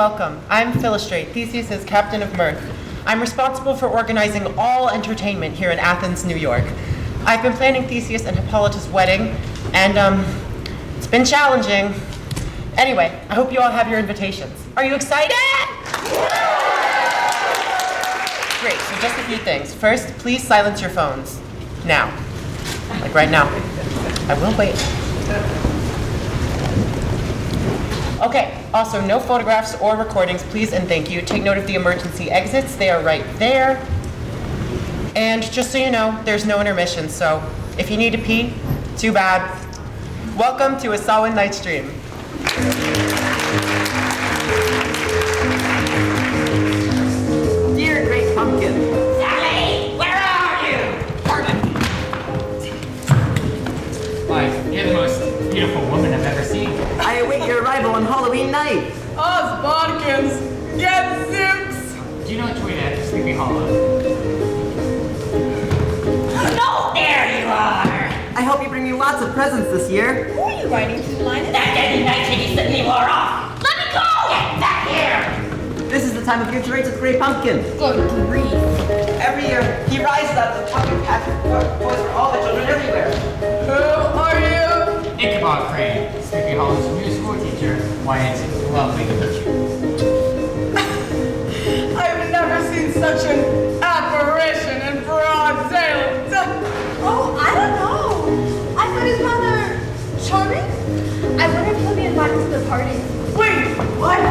welcome. I'm Philostrate, Theseus' captain of mirth. I'm responsible for organizing all entertainment here in Athens, New York. I've been planning Theseus and Hippolyta's wedding, and it's been challenging. Anyway, I hope you all have your invitations. Are you excited? Great, so just a few things. First, please silence your phones. Now. Like right now. I will wait. Okay, also no photographs or recordings, please and thank you. Take note of the emergency exits, they are right there. And just so you know, there's no intermission, so if you need to pee, too bad. Welcome to a Samhain Night's Dream. Dear Great Pumpkin. Sally, where are you? Pardon. Why, you're the most beautiful woman I've ever seen. I await your arrival on Halloween night. Us Bodkins, get zips! Do you know which way to Sleepy Hollow? No, there you are! I hope you bring me lots of presents this year. Who are you writing to, Linus? That deadly night kitty set me wore off! Let me go! Get back here! This is the time of year to race with Great Pumpkin. Good grief. Every year, he rises up the pumpkin patch toys for all the children everywhere. Who are you? Ichabod Crane, Sleepy Hollow's new school teacher. Why, it's lovely to meet you. I've never seen such an apparition in broad daylight. Oh, I don't know. I thought his rather charming. I wonder if he'll be invited to the party. Wait, what?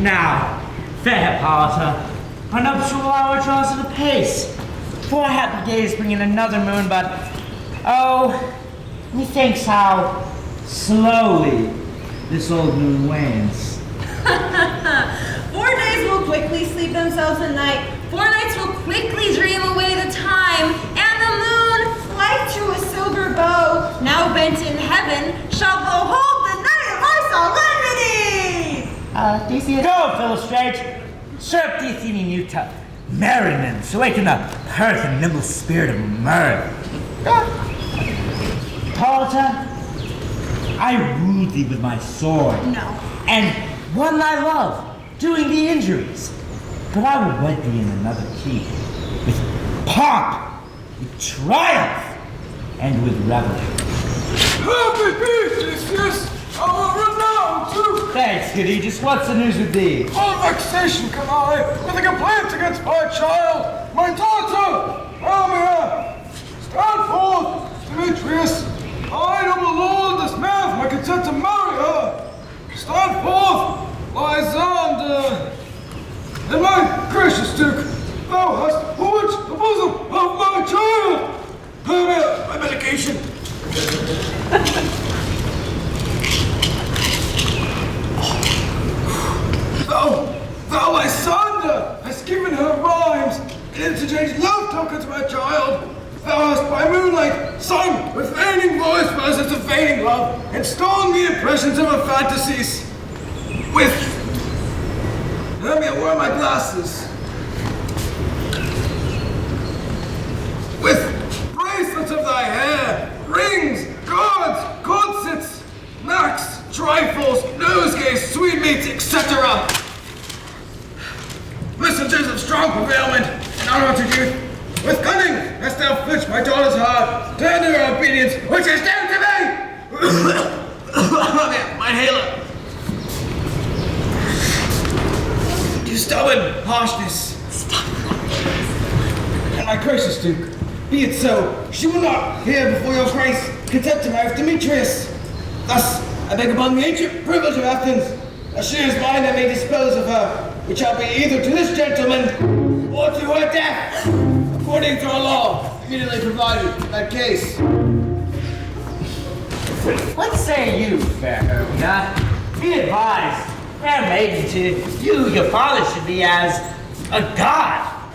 Now, fair Hippolyta, our nuptial hour draws to the pace. 4 happy days bring in another moon, but oh, methinks how slowly this old moon wanes. 4 days will quickly sleep themselves at night. 4 nights will quickly dream away the time, and the moon, like to a silver bow, now bent in heaven, shall behold the night of our solemnity! Theseus. Go, Philostrate! Serve the Athenian youth to merriment, so awaken the mirth and nimble spirit of mirth. Hippolyta, I wooed thee with my sword. No. And won thy love, doing thee injuries. But I will wed thee in another key, with pomp, with triumph, and with revelry. Happy Theseus! Our renown too! Thanks, good Aegis. What's the news with thee? All vexation come I, with a complaint against my child, my daughter, Amia. Stand forth, Demetrius. I, noble lord, this man of my consent to marry her. Stand forth, Lysander. And my gracious Duke, thou hast forged the bosom of my child. Amia, my medication. Thou, Lysander, hast given her rhymes and interchanged love tokens, my child. Thou hast by moonlight sung with feigning voice verses of feigning love, and stolen the impressions of her fantasies. Let me wear my glasses. With bracelets of thy hair, rings, guards, corsets, knacks, trifles, nosegays, sweetmeats, etc. Messengers of strong prevailment and unaltered youth, with cunning hast thou fetched my daughter's heart, turned her obedience, which is due to me! My inhaler. To stubborn harshness. And my gracious Duke, be it so, she will not hear before your grace consent to marry Demetrius. Thus, I beg upon the ancient privilege of Athens, as she is mine, I may dispose of her, which shall be either to this gentleman or to her death, according to our law, immediately provided in that case. What say you, fair Hermia? Be advised, fair maiden, to you your father should be as a god.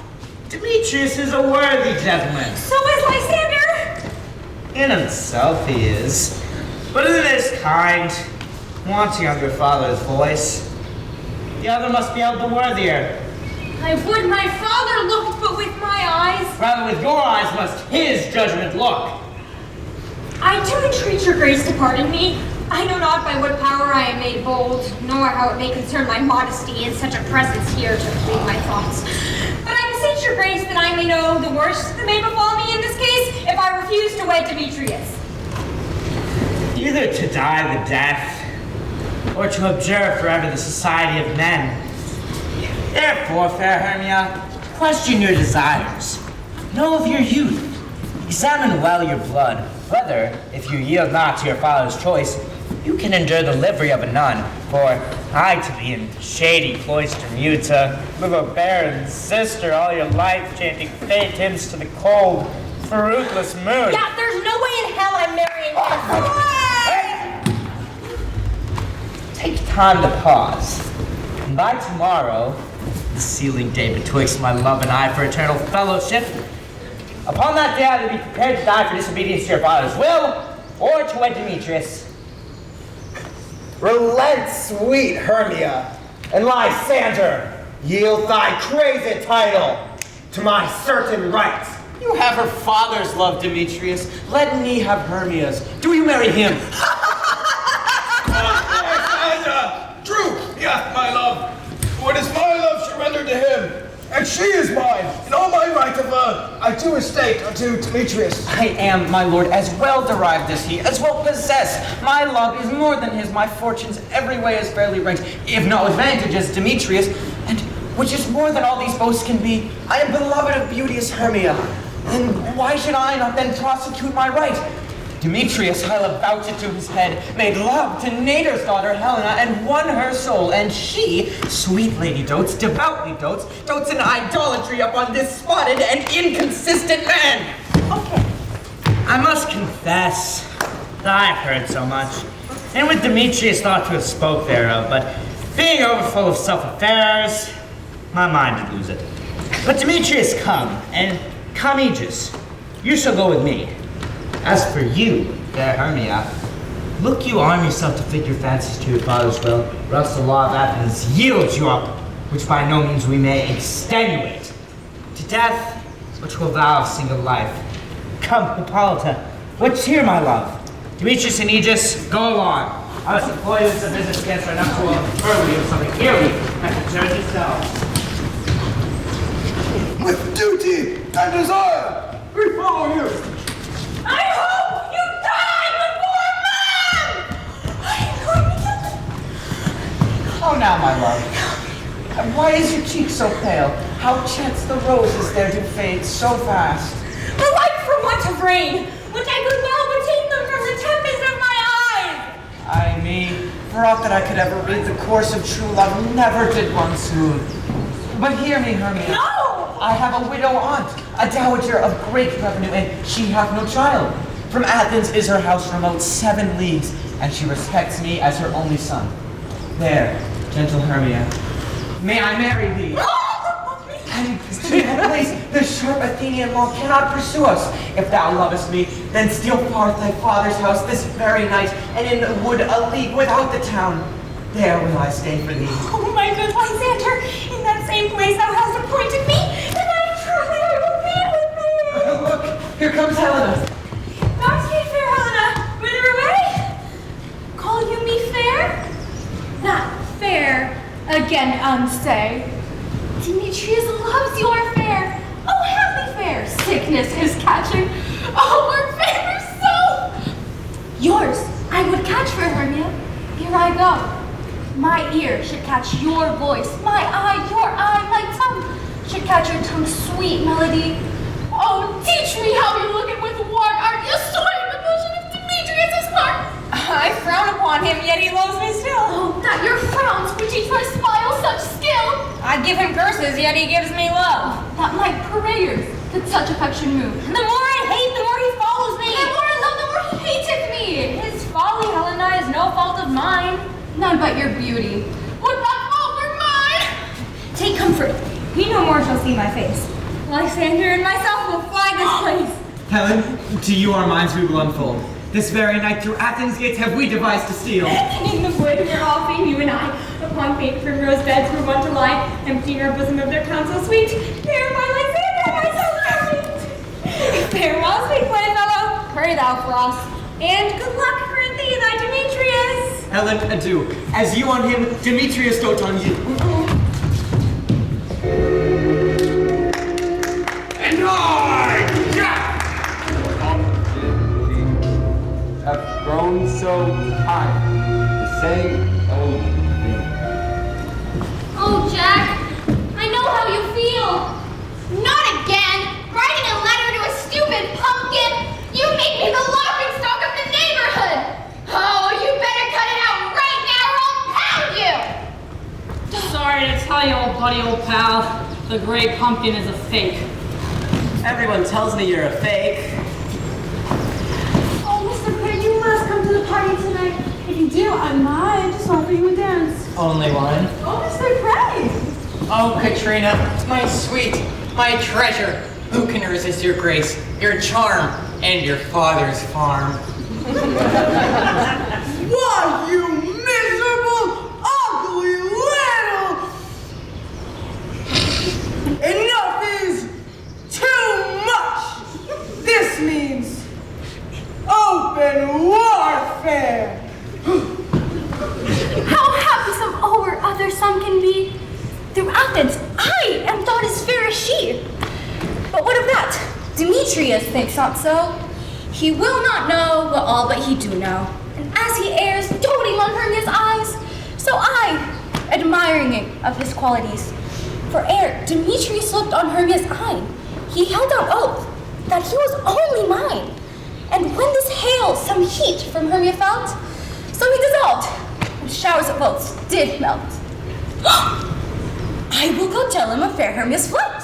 Demetrius is a worthy gentleman. So is Lysander! In himself he is, but in this kind, wanting of your father's voice, the other must be held the worthier. I would my father looked, but with my eyes. Rather with your eyes must his judgment look. I do entreat your grace to pardon me. I I know not by what power I am made bold, nor how it may concern my modesty in such a presence here to plead my thoughts. But I beseech your grace that I may know the worst that may befall me in this case if I refuse to wed Demetrius. Either to die the death, or to observe forever the society of men. Therefore, fair Hermia, question your desires. Know of your youth. Examine well your blood, whether, if you yield not to your father's choice, you can endure the livery of a nun. For I to be in shady cloister mute, to live a barren sister all your life, chanting faint hymns to the cold, fruitless moon. Yeah, there's no way in hell I'm marrying him. Take time to pause. And by tomorrow, the sealing day betwixt my love and I for eternal fellowship, upon that day I will be prepared to die for disobedience to your father's will, or to wed Demetrius. Relent, sweet Hermia, and Lysander, yield thy crazy title to my certain right. You have her father's love, Demetrius. Let me have Hermia's. Do you marry him? Lysander, true, he hath my love. For it is my love surrendered to him, and she is mine, and all my right of her I do estate unto Demetrius. I am, my lord, as well derived as he, as well possessed. My love is more than his, my fortunes every way as fairly ranked, if not with vantage as Demetrius, and which is more than all these boasts can be, I am beloved of beauteous Hermia. And why should I not then prosecute my right? Demetrius, I'll avouch it to his head, made love to Nader's daughter Helena, and won her soul, and she, sweet lady dotes, devoutly dotes in idolatry upon this spotted and inconsistent man. Okay. I must confess that I've heard so much, and with Demetrius thought to have spoke thereof, but being overfull of self-affairs, my mind did lose it. But Demetrius come, and come Aegis, you shall go with me. As for you, fair Hermia, look you arm yourself to fit your fancies to your father's will, or else the law of Athens yields you up, which by no means we may extenuate. To death, which will vow a single life. Come, Hippolyta, what's here, my love? Demetrius and Aegis, go along. I must employ this a business against our nuptial early of something yearly, and the church itself. With duty and desire, we follow you. I hope you die before man! How now, my love? And why is your cheek so pale? How chance the roses there do fade so fast? The light from want of rain, which I could well betake them from the tempest of my eyes! Ay me, for aught that I could ever read the course of true love, never did one soon. But hear me, Hermia. No! I have a widow aunt, a dowager of great revenue, and she hath no child. From Athens is her house remote 7 leagues, and she respects me as her only son. There, gentle Hermia, may I marry thee? And to that place, the sharp Athenian law cannot pursue us. If thou lovest me, then steal forth thy father's house this very night, and in the wood a league without the town. There will I stay for thee. Oh, my good Lysander, in that same place thou hast appointed me, and I truly will be with thee. Look, here comes Helena. Godspeed, fair Helena, whither away? Call you me fair? That fair, again unsay. Demetrius loves your fair. Oh, happy fair, sickness is catching. Oh, our favor so. Yours, I would catch for Hermia. Here I go. My ear should catch your voice, my eye, your eye, my tongue should catch your tongue's sweet melody. Oh, teach me how you look at with warm art, you soil the bosom of Demetrius' heart. I frown upon him, yet he loves me still. Oh, that your frowns would teach my smile such skill. I give him curses, yet he gives me love. That my prayers could such affection move. The more I hate, the more he follows me. The more I love, the more he hateth me. His folly, Helena, is no fault of mine. None but your beauty. Would that fault were mine? Take comfort. You no more shall see my face. Lysander and myself will fly this place. Helen, to you our minds we will unfold. This very night through Athens' gates have we devised to steal. And in the wood where often you and I, upon faint primrose beds were wont to lie, emptying our bosom of their counsel sweet, there by Lysander and myself shall meet. Farewell, sweet playfellow. Pray thou for us. And good luck, Corinthians. thee, thy Demetrius. Helen, adieu. As you on him, Demetrius dote on you. And I, Jack, have grown so high, the same old thing. Oh, Jack, I know how you feel. Not again! Writing a letter to a stupid pumpkin! You make me the laughingstock of the neighborhood! Oh, you better cut it out right now or I'll pound you! Sorry to tell you, old buddy, old pal, the gray pumpkin is a fake. Everyone tells me you're a fake. Oh, Mr. Gray, you must come to the party tonight. If you do, I might just offer you a dance. Only one. Oh, Mr. Gray! Oh, Katrina, my sweet, my treasure. Who can resist your grace, your charm, and your father's farm? why, you miserable, ugly little... Enough is too much! This means open warfare! How happy some over other some can be. Through Athens, I am thought as fair as she. But what of that? Demetrius thinks not so. He will not know what all but he do know. And as he errs, doting on Hermia's eyes, so I, admiring of his qualities. For ere Demetrius looked on Hermia's eye, he held out oath that he was only mine. And when this hail some heat from Hermia felt, so he dissolved, and showers of oaths did melt. I will go tell him of fair Hermia's flight.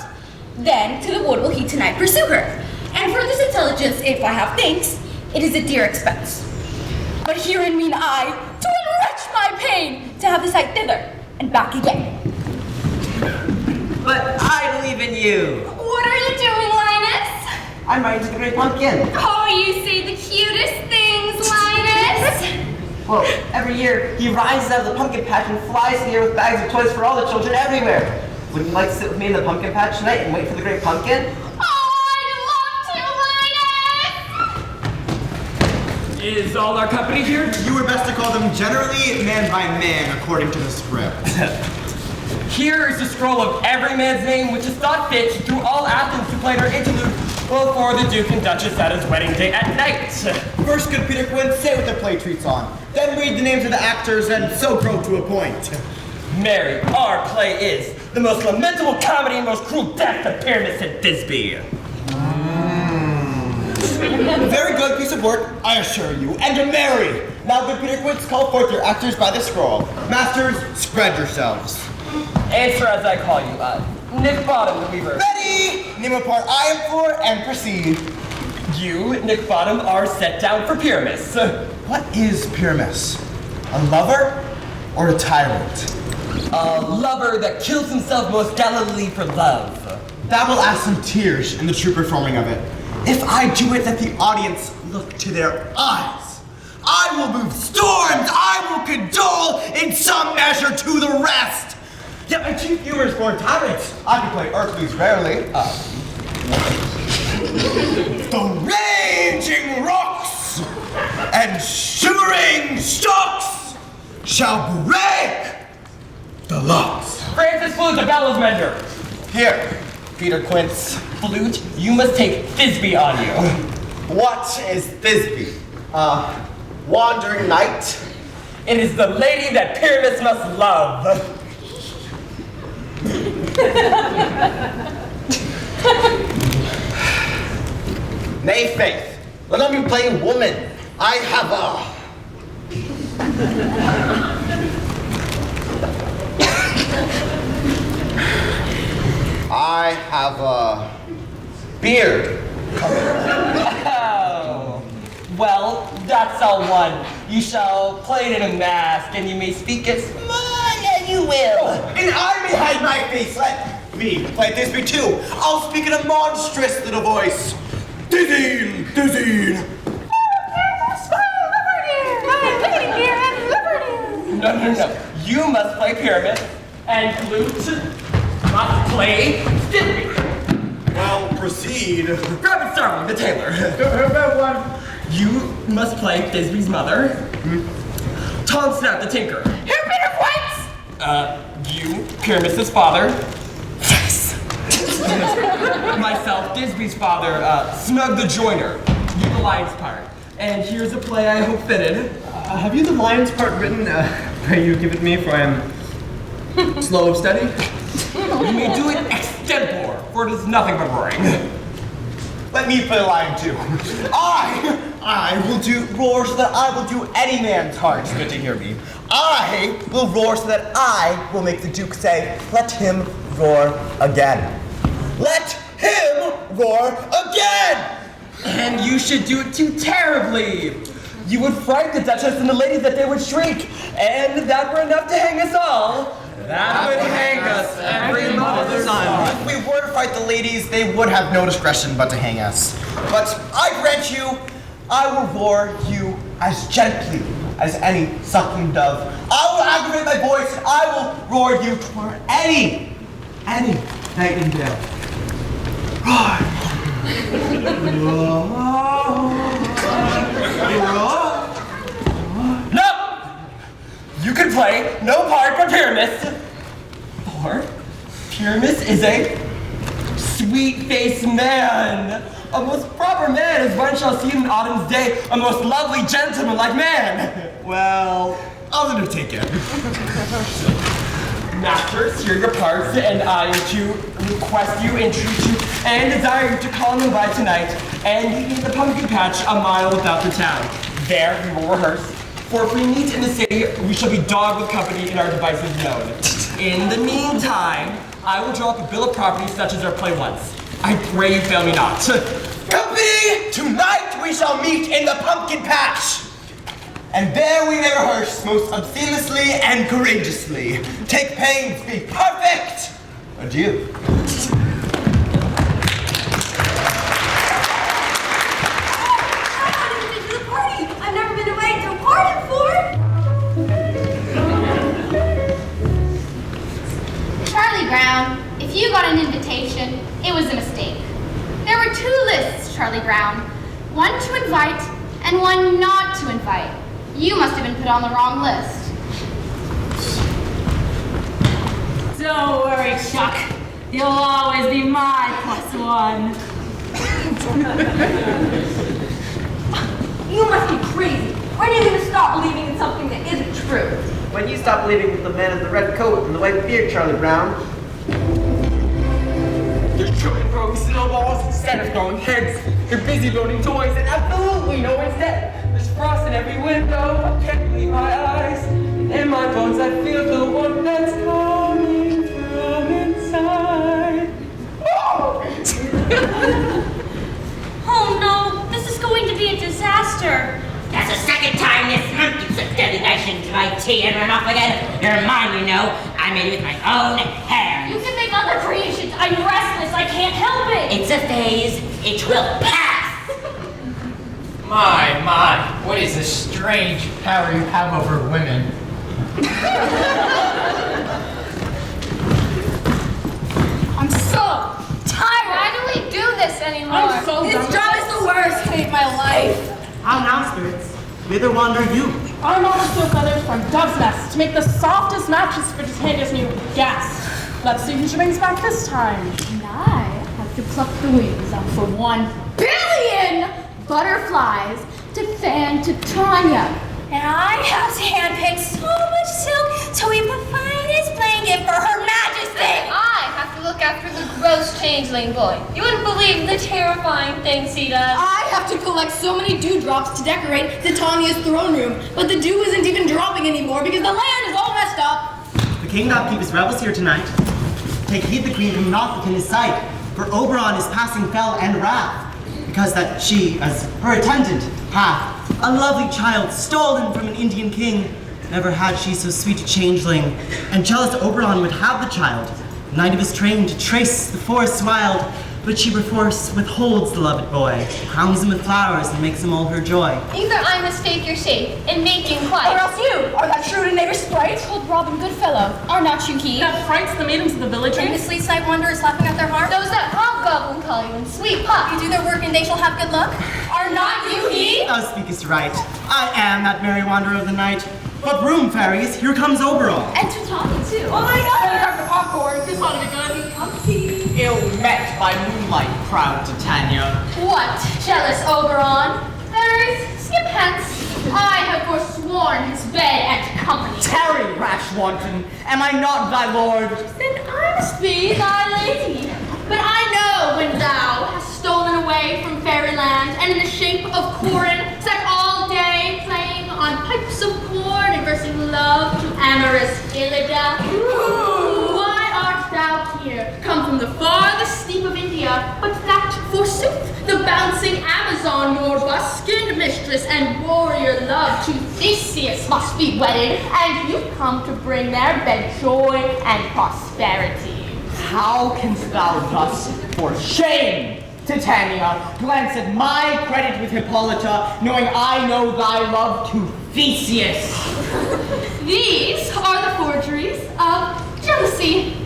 Then to the wood will he tonight pursue her. And for this intelligence, if I have thanks, it is a dear expense. But herein mean I, to enrich my pain, to have the sight thither and back again. But I believe in you. What are you doing, Linus? I'm riding to the great pumpkin. Oh, you say the cutest things, Linus. Well, every year he rises out of the pumpkin patch and flies in the air with bags of toys for all the children everywhere. Wouldn't you like to sit with me in the pumpkin patch tonight and wait for the great pumpkin? Is all our company here? You were best to call them generally man by man, according to the script. Here is the scroll of every man's name which is thought fit through all Athens to play their interlude before the Duke and Duchess at his wedding day at night. First, good Peter Quinn, say what the play treats on. Then read the names of the actors and so grow to a point. Mary, our play is the most lamentable comedy and most cruel death of Pyramus and Thisbe. Very good piece of work, I assure you. And to Mary! Now, good Peter Quince, call forth your actors by the scroll. Masters, spread yourselves. Answer as I call you, Nick Bottom, the Weaver. Ready! Name a part I am for and proceed. You, Nick Bottom, are set down for Pyramus. What is Pyramus? A lover or a tyrant? A lover that kills himself most gallantly for love. That will add some tears in the true performing of it. If I do it, let the audience look to their eyes. I will move storms, I will condole in some measure to the rest. Yet my chief humor is born tyrants. I can play Earthlies rarely. The raging rocks and shivering stalks shall break the locks. Francis Flute, the bellows mender. Here, Peter Quince. Flute, you must take Thisbe on you. What is Thisbe? Wandering knight? It is the lady that Pyramus must love. Nay, faith. Let me play woman. I have a beard. Oh. Well, that's all one. You shall play it in a mask, and you may speak as much as you will. And I may hide my face. Let me play Thisbe too. I'll speak in a monstrous little voice. Dizzy, dizzy. No. You must play Pyramus, and Flute must play Thisbe. Well, proceed. Rabbit Starling, the tailor. You must play Thisbe's mother, Tom Snap the Tinker. Who been of whites? You, Pyramus's father. Yes! Myself, Disby's father, Snug the Joiner. You the lion's part. And here's a play I hope fitted. Have you the lion's part written? Pray you give it me, for I am slow of study. You may do it extempore, for it is nothing but roaring. Let me play a lion too. I will do roar so that I will do any man's heart good to hear me. I will roar so that I will make the Duke say, let him roar again. Let him roar again! And you should do it too terribly. You would frighten the Duchess and the ladies that they would shriek, and if that were enough to hang us all, that would hang us every mother's son. If we were to fight the ladies, they would have no discretion but to hang us. But I grant you, I will roar you as gently as any suckling dove. I will aggravate my voice, and I will roar you toward any nightingale. Roar. No! You can play no part but Pyramus. For Pyramus is a sweet-faced man. A most proper man as one shall see in autumn's day, a most lovely gentleman-like man. Well, I'll undertake it. Masters, here are your parts, and I am to request you, entreat you, and desire you to call me by tonight and meet me in the pumpkin patch a mile without the town. There we will rehearse. For if we meet in the city, we shall be dogged with company and our devices known. In the meantime, I will draw up a bill of property such as our play once. I pray you fail me not. Company, tonight we shall meet in the pumpkin patch. And there we may rehearse most obscenely and courageously. Take pains, be perfect. Adieu. I've never been invited to a party before. Charlie Brown, if you got an invitation, it was a mistake. There were 2 lists, Charlie Brown. One to invite and one not to invite. You must have been put on the wrong list. Don't worry, Chuck. You'll always be my +1. You must be crazy. When are you going to stop believing in something that isn't true? When you stop believing with the man in the red coat and the white beard, Charlie Brown. They're shooting throwing snowballs instead of throwing heads. They're busy loading toys and absolutely no one's dead. There's frost in every window. I can't believe my eyes. In my bones I feel the warmth that's coming from inside. Oh no, this is going to be a disaster. That's the second time this month you took dedication to my tea and run off again. You're mine, you know. I made it with my own hands. You can make other creations. I'm restless. I can't help it. It's a phase. It will pass. My, what is this strange power you have over women? I'm so tired. Why do we do this anymore? I'm so This job is the worst. I hate my life. How now, spirits? Whither wander you? Our mama stole feathers from dove's nests to make the softest mattress for Titania's new guest. Let's see who she brings back this time. And I have to pluck the wings off for 1 billion butterflies to fan Titania. And I have to handpick so much silk to weave the finest blanket for Her Majesty. I have to look after the gross changeling boy. You wouldn't believe the terrifying things he does. I have to collect so many dewdrops to decorate Titania's throne room, but the dew isn't even dropping anymore because the land is all messed up. The king doth keep his rebels here tonight. Take heed the queen come not within his sight, for Oberon is passing fell and wrath, because that she, as her attendant, hath a lovely child stolen from an Indian king. Never had she so sweet a changeling, and jealous Oberon would have the child, knight of his train to trace the forests wild, but she perforce withholds the loved boy, crowns him with flowers, and makes him all her joy. Either I mistake your shape and make you Or quiet. else you are that shrewd and neighbor sprite. Old Robin Goodfellow, are not you he? That frights the maidens of the village. And the sleep night wanderers laughing at their heart? Those that hobgoblin call you and sweet pup. You do their work and they shall have good luck? Are not you he? Thou speakest right. I am that merry wanderer of the night. But room, fairies, here comes Oberon. And to talking too. Oh my god! Better grab the popcorn. This ought to be good. Comfy. Ill met by moonlight, proud Titania. What, jealous Oberon? Fairies, skip hence. I have forsworn his bed and company. Tarry, rash wanton, am I not thy lord? Then I must be thy lady. But I know when thou hast stolen away from fairyland and in the shape of Corin sat all day playing on pipes of corn and versing love to amorous Illida. Why art thou here, come from the farthest steep of India, but that, forsooth, the bouncing Amazon, your buskined mistress and warrior love to Theseus must be wedded, and you've come to bring their bed joy and prosperity. How canst thou thus, for shame, Titania, glance at my credit with Hippolyta, knowing I know thy love to Theseus? These are the forgeries of jealousy.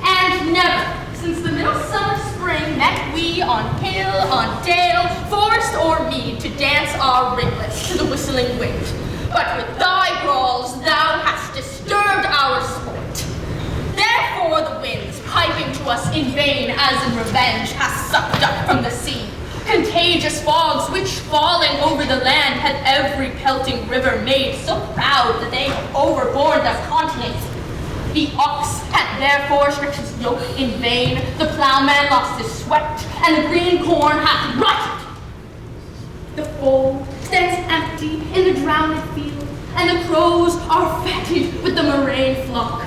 And never, since the middle summer spring, met we on hill, on dale, forest, or mead to dance our ringlets to the whistling wind. But with thy brawls thou hast disturbed our sport. Therefore the winds, piping to us in vain as in revenge, hast sucked up from the sea contagious fogs which, falling over the land, had every pelting river made so proud that they have overborne the continent. The ox hath therefore stretched his yoke in vain, the plowman lost his sweat, and the green corn hath rotted. The fold stands empty in the drowned field, and the crows are fatted with the murrain flock.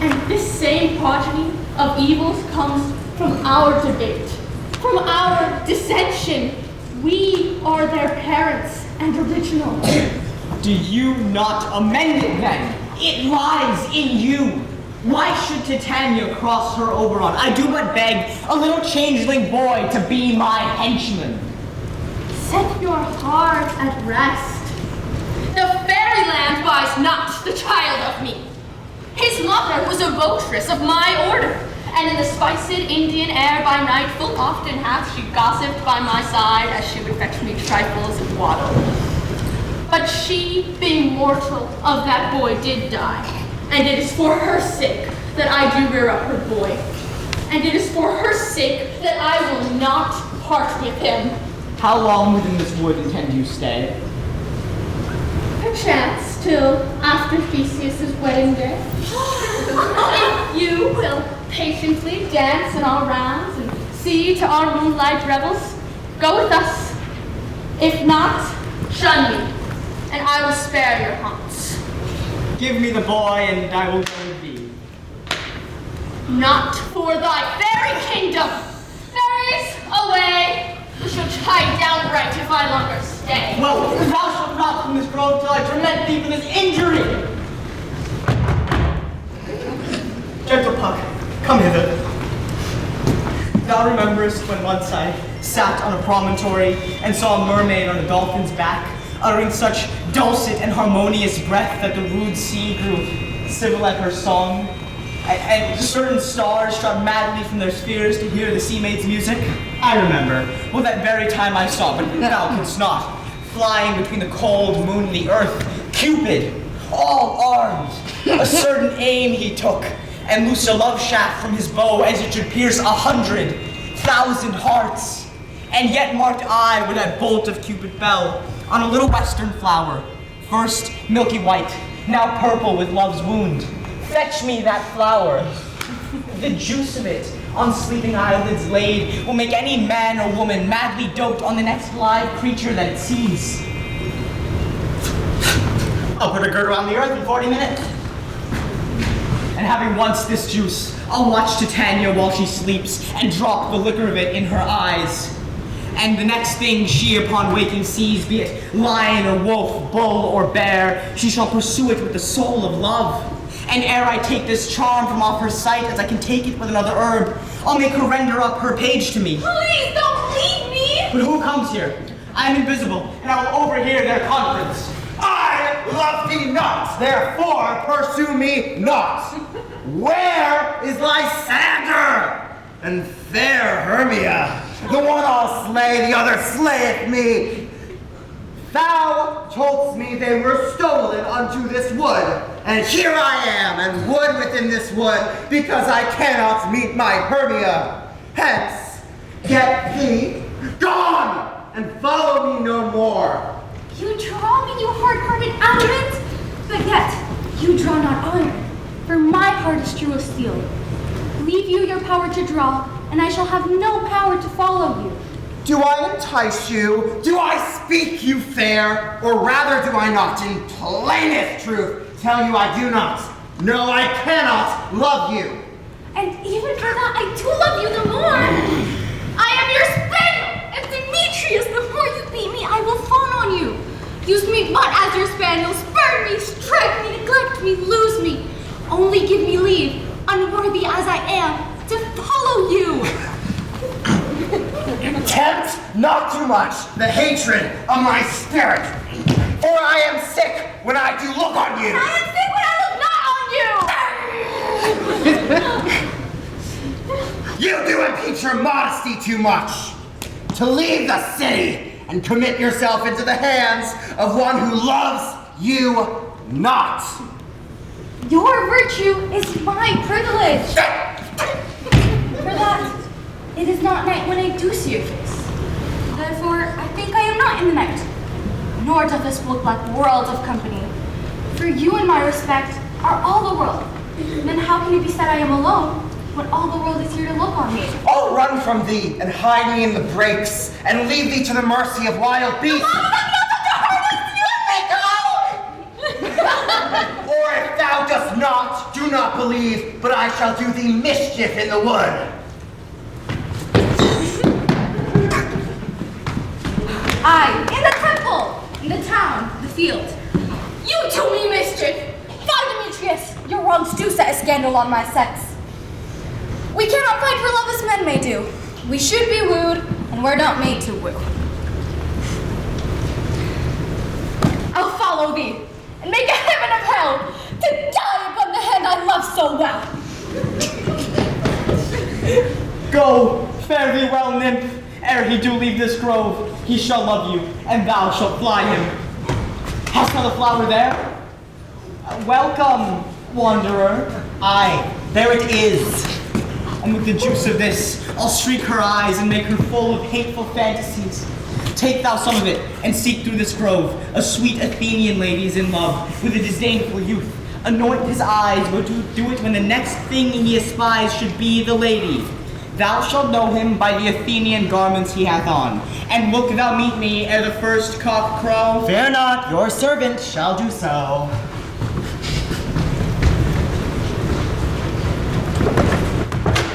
And this same progeny of evils comes from our debate, from our dissension. We are their parents and original. Do you not amend it then? It lies in you. Why should Titania cross her Oberon? I do but beg a little changeling boy to be my henchman. Set your heart at rest. The fairyland buys not the child of me. His mother was a votress of my order, and in the spiced Indian air by night full often hath she gossiped by my side as she would fetch me trifles and waddle. But she, being mortal, of that boy did die, and it is for her sake that I do rear up her boy, and it is for her sake that I will not part with him. How long within this wood intend you stay? Perchance till after Theseus' wedding day. If you will patiently dance in our rounds and see to our moonlight revels, go with us. If not, shun me, and I will spare your haunts. Give me the boy, and I will go with thee. Not for thy fairy kingdom. Fairies, away. We shall die downright if I longer stay. Well, thou shalt not from this grove till I torment thee for this injury. Gentle Puck, come hither. Thou rememberest when once I sat on a promontory and saw a mermaid on a dolphin's back, uttering such dulcet and harmonious breath that the rude sea grew civil at her song, and certain stars shot madly from their spheres to hear the sea maid's music? I remember. Well, that very time I saw, but thou couldst not, flying between the cold moon and the earth, Cupid, all armed, a certain aim he took, and loosed a love shaft from his bow as it should pierce 100,000 hearts. And yet marked I where that bolt of Cupid fell, on a little western flower, first milky white, now purple with love's wound. Fetch me that flower. The juice of it, on sleeping eyelids laid, will make any man or woman madly dote on the next live creature that it sees. I'll put a gird around the earth in 40 minutes. And having once this juice, I'll watch Titania while she sleeps and drop the liquor of it in her eyes. And the next thing she upon waking sees, be it lion or wolf, bull or bear, she shall pursue it with the soul of love. And ere I take this charm from off her sight, as I can take it with another herb, I'll make her render up her page to me. Please don't leave me! But who comes here? I am invisible, and I will overhear their conference. I love thee not, therefore pursue me not. Where is Lysander? And fair Hermia, the one I'll slay, the other slayeth me. Thou toldst me they were stolen unto this wood, and here I am, and wood within this wood, because I cannot meet my Hermia. Hence, get thee gone, and follow me no more. You draw me, you hard-hearted adamant, but yet you draw not iron, for my heart is true of steel. Leave you your power to draw, and I shall have no power to follow you. Do I entice you? Do I speak you fair? Or rather do I not, in plainest truth, tell you I do not? No, I cannot love you. And even for that, I do love you the more. I am your spaniel, and Demetrius, before you beat me, I will fawn on you. Use me but as your spaniel, spurn me, strike me, neglect me, lose me. Only give me leave, unworthy as I am, to follow you. Tempt not too much the hatred of my spirit, for I am sick when I do look on you. I am sick when I look not on you. You do impeach your modesty too much. To leave the city and commit yourself into the hands of one who loves you not. Your virtue is my privilege. For that, it is not night when I do see your face. Therefore, I think I am not in the night, nor doth this look like worlds of company. For you and my respect are all the world. Then how can it be said I am alone, when all the world is here to look on me? I'll run from thee and hide me in the brakes, and leave thee to the mercy of wild beasts. Or if thou dost not, do not believe, but I shall do thee mischief in the wood. I, in the temple, in the town, the field. You do me mischief! Fie, Demetrius! Your wrongs do set a scandal on my sex. We cannot fight for love as men may do. We should be wooed, and we're not made to woo. I'll follow thee, and make a heaven of hell, to die upon the hand I love so well. Go, fare thee well, nymph. Ere he do leave this grove, he shall love you, and thou shalt fly him. Hast thou the flower there? Welcome, wanderer. Aye, there it is. And with the juice of this, I'll streak her eyes and make her full of hateful fantasies. Take thou some of it, and seek through this grove. A sweet Athenian lady is in love with a disdainful youth. Anoint his eyes, but do it when the next thing he espies should be the lady. Thou shalt know him by the Athenian garments he hath on. And look thou meet me ere the first cock crow. Fear not, your servant shall do so.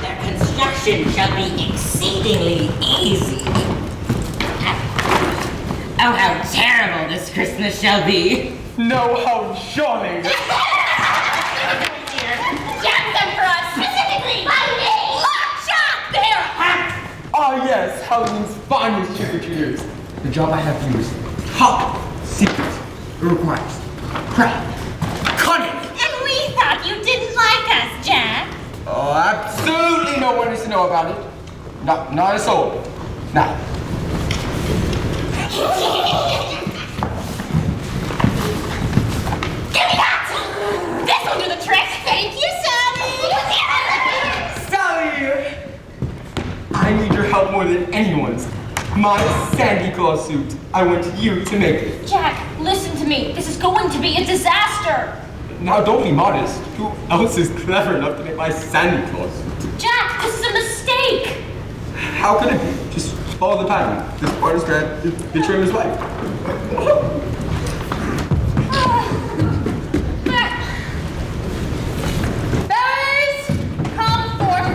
Their construction shall be exceedingly easy. Oh, how terrible this Christmas shall be. No, how jolly. Jam them for us, specifically by name! Lockshot there! Ah, yes, Halloween's finest trick-or-treaters. The job I have for you is top secret. It requires craft, cunning. And we thought you didn't like us, Jack. Oh, absolutely no one needs to know about it. Not a soul. Now. Give me that! This'll do the trick! Thank you, Sally! Sally! I need your help more than anyone's. My Sandy Claus suit. I want you to make it. Jack, listen to me. This is going to be a disaster. Now don't be modest. Who else is clever enough to make my Sandy Claus suit? Jack, this is a mistake. How could it be? Just follow the pattern. This part is grab the trimmer's wife. Bearers, come forth.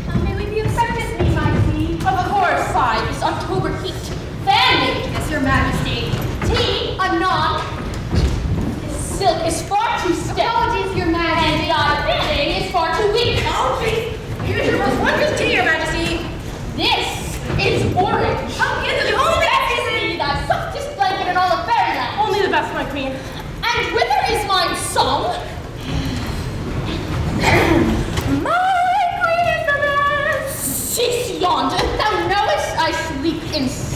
How may we be of service, me, my queen? Of course, side is October heat. Fan me, yes, your majesty. Tea, anon. His silk is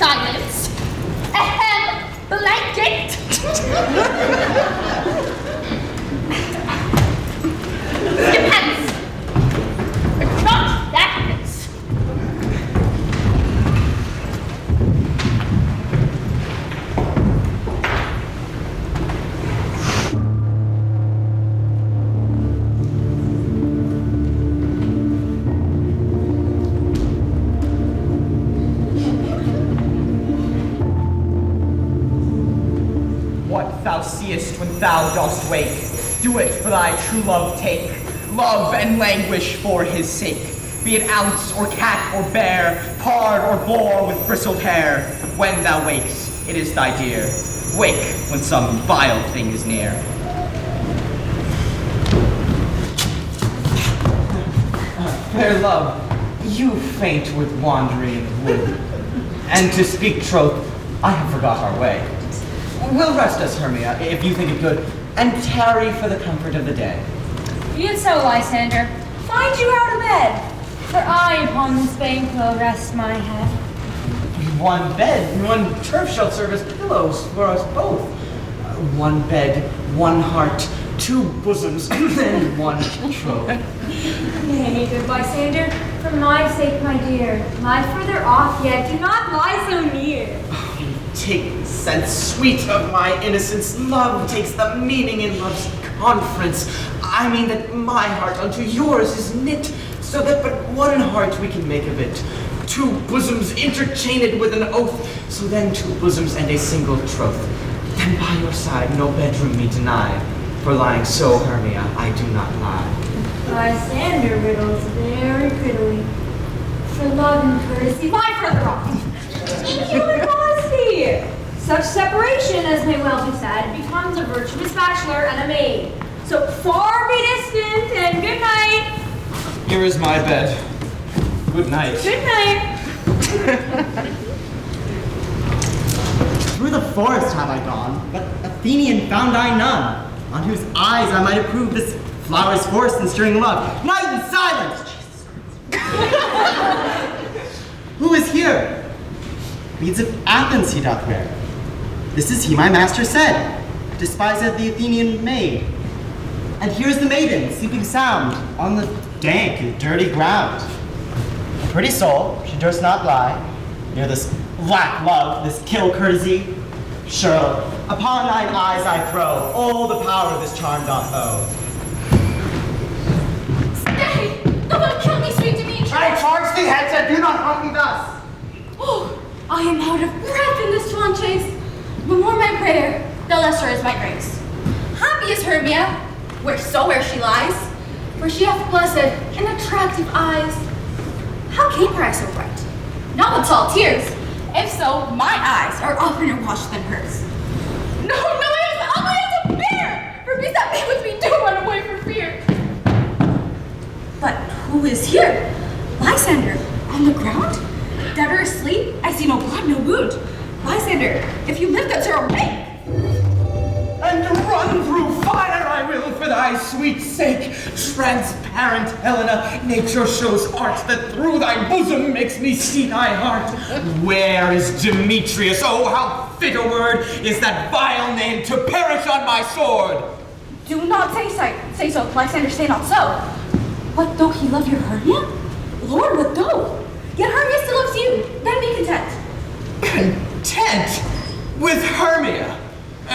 silence. Ahem, blanket. Depends. But not that fits. What thou seest when thou dost wake, do it for thy true love take. Love and languish for his sake. Be it ounce or cat or bear, pard or boar with bristled hair. When thou wakes, it is thy dear. Wake when some vile thing is near. Fair love, you faint with wandering in the wood. And to speak troth, I have forgot our way. We'll rest us, Hermia, if you think it good, and tarry for the comfort of the day. Be it so, Lysander. Find you out of bed, for I upon this bank will rest my head. One bed, one turf shall serve as pillows for us both. One bed, one heart, two bosoms, and one troth. Nay, good Lysander, for my sake, my dear, lie further off yet, do not lie so near. Take sense, sweet of my innocence. Love takes the meaning in love's conference. I mean that my heart unto yours is knit, so that but one heart we can make of it. Two bosoms interchained with an oath, so then two bosoms and a single troth. Then by your side no bedroom me deny, for lying so, Hermia, I do not lie. Lysander riddles very prettily. For love and courtesy, lie further off. In human modesty, such separation, as may well be said, becomes a virtuous bachelor and a maid. So far be distant, and good night. Here is my bed. Good night. Good night. Through the forest have I gone, but Athenian found I none, on whose eyes I might approve this flower's force and stirring love. Night and silence! Who is here? Weeds of Athens he doth wear. This is he my master said, despiseth the Athenian maid. And here's the maiden, sleeping sound, on the dank and dirty ground. A pretty soul, she durst not lie, near this lack love, this kill courtesy. Sure, upon thine eyes I throw, all the power this charm doth owe. Stay! Thou wilt kill me, sweet Demetrius! I charge thee hence, and do not harm me thus. Oh, I am out of breath in this swan chase. The more my prayer, the lesser is my grace. Happy is Hermia, where she lies, for she hath blessed and attractive eyes. How came her eyes so bright? Not with salt tears. If so, my eyes are oftener washed than hers. No, it is ugly as a bear! For beast that may with me do run away for fear. But who is here? Lysander, on the ground? Dead or asleep? I see no blood, no wound. Lysander, if you live, that's your awake! And run through fire I will for thy sweet sake. Transparent Helena, nature shows art that through thy bosom makes me see thy heart. Where is Demetrius? Oh, how fit a word is that vile name to perish on my sword. Do not say so, Lysander, say not so. What though he love your Hermia? Lord, what though? Yet Hermia still loves you, then be content. Content? With Hermia?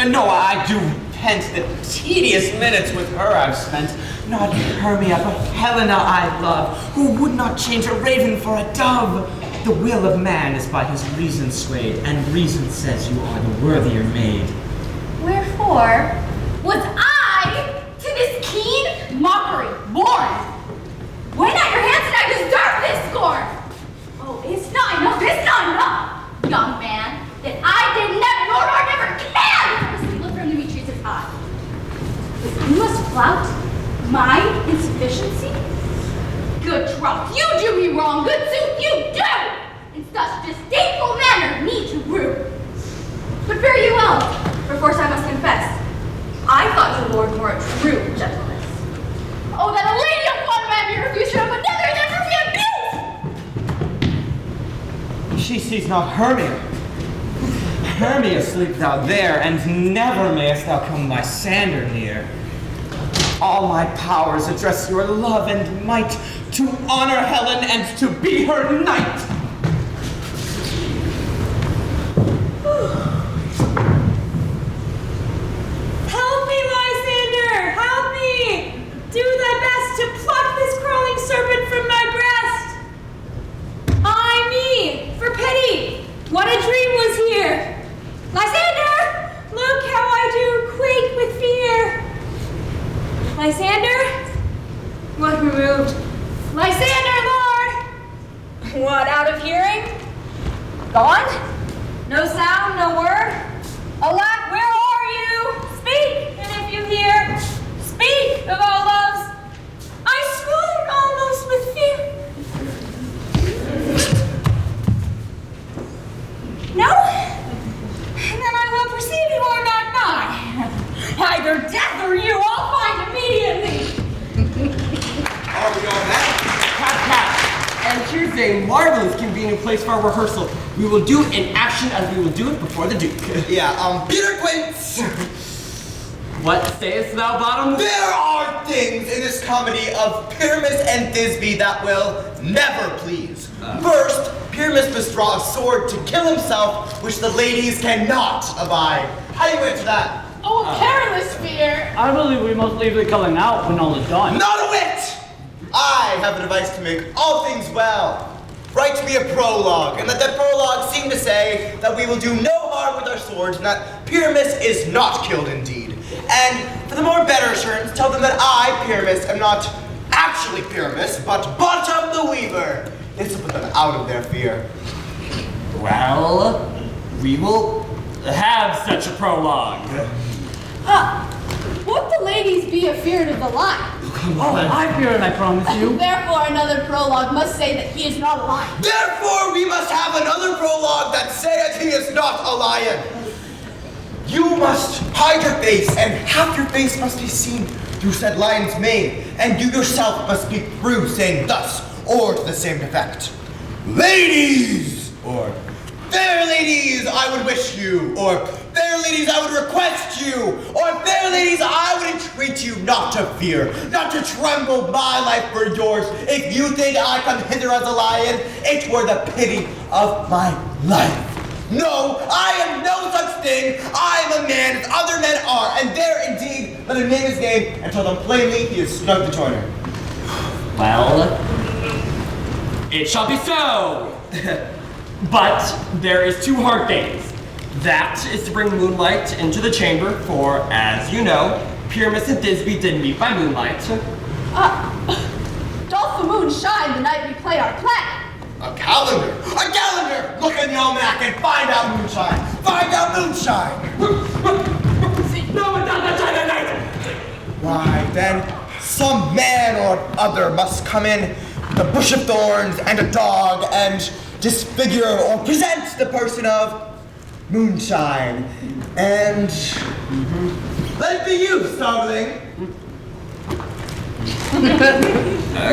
No, I do repent the tedious minutes with her I've spent. Not Hermia, but Helena I love, who would not change a raven for a dove. The will of man is by his reason swayed, and reason says you are the worthier maid. Wherefore was I to this keen mockery born? When at your hands did I deserve this scorn? Oh, it's not enough, young man, that I did never can look from Demetrius' eye. But you must flout my insufficiency? Good troth, you do me wrong, good sooth, you do! In such disdainful manner me to rue. But fare you well, perforce I must confess, I thought your lord more a true gentleness. Oh, that a lady of one man be refused should have another than for me abuse! She sees not Hermia, Hermia, sleep thou there, and never mayest thou come Lysander near. All my powers address your love and might to honor Helen and to be her knight. Help me, Lysander! Help me! Do thy best to pluck this crawling serpent from my breast. Ay me, for pity! What a dream was here! Lysander! Look how I do quake with fear! Lysander? What removed? Lysander, Lord! What, out of hearing? Gone? No sound, no word? Alack, where are you? Speak, and if you hear, speak of our loves. I swoon almost with fear. No? Then I will perceive you are not nigh. Either death or you I'll find immediately. Are we all back? Cat. And here's a marvelous convenient place for our rehearsal. We will do it in action as we will do it before the Duke. Peter Quince! What sayest thou, Bottom? There are things in this comedy of Pyramus and Thisbe that will never please. First, Pyramus must draw a sword to kill himself, which the ladies cannot abide. How do you answer that? Oh, a perilous fear. I believe we must leave the culling out when all is done. Not a whit! I have a device to make all things well. Write me a prologue, and let that prologue seem to say that we will do no harm with our swords, and that Pyramus is not killed indeed. And for the more better assurance, tell them that I, Pyramus, am not actually Pyramus, but Bottom the Weaver. This will put them out of their fear. Well, we will have such a prologue. Would the ladies be afeard of the lion? Oh, I fear it, I promise you. Therefore, another prologue must say that he is not a lion. Therefore, we must have another prologue that saith he is not a lion. You must hide your face, and half your face must be seen through said lion's mane, and you yourself must speak through, saying thus, or to the same effect. Ladies! Or, fair ladies, I would wish you, or fair ladies, I would request you, or fair ladies, I would entreat you not to fear, not to tremble my life for yours. If you think I come hither as a lion, it were the pity of my life. No, I am no such thing. I am a man as other men are, and there indeed let him name his name and tell them plainly he is Snug the Joiner. Well, it shall be so. But there is two hard things. That is to bring moonlight into the chamber, for, as you know, Pyramus and Thisbe did meet by moonlight. Doth the moon shine the night we play our play? A calendar! A calendar! Look in the almanac and find out moonshine! Find out moonshine! No, it does not shine at night! Why, then, some man or other must come in with a bush of thorns and a dog and disfigure or present the person of moonshine. And let it be you, starveling.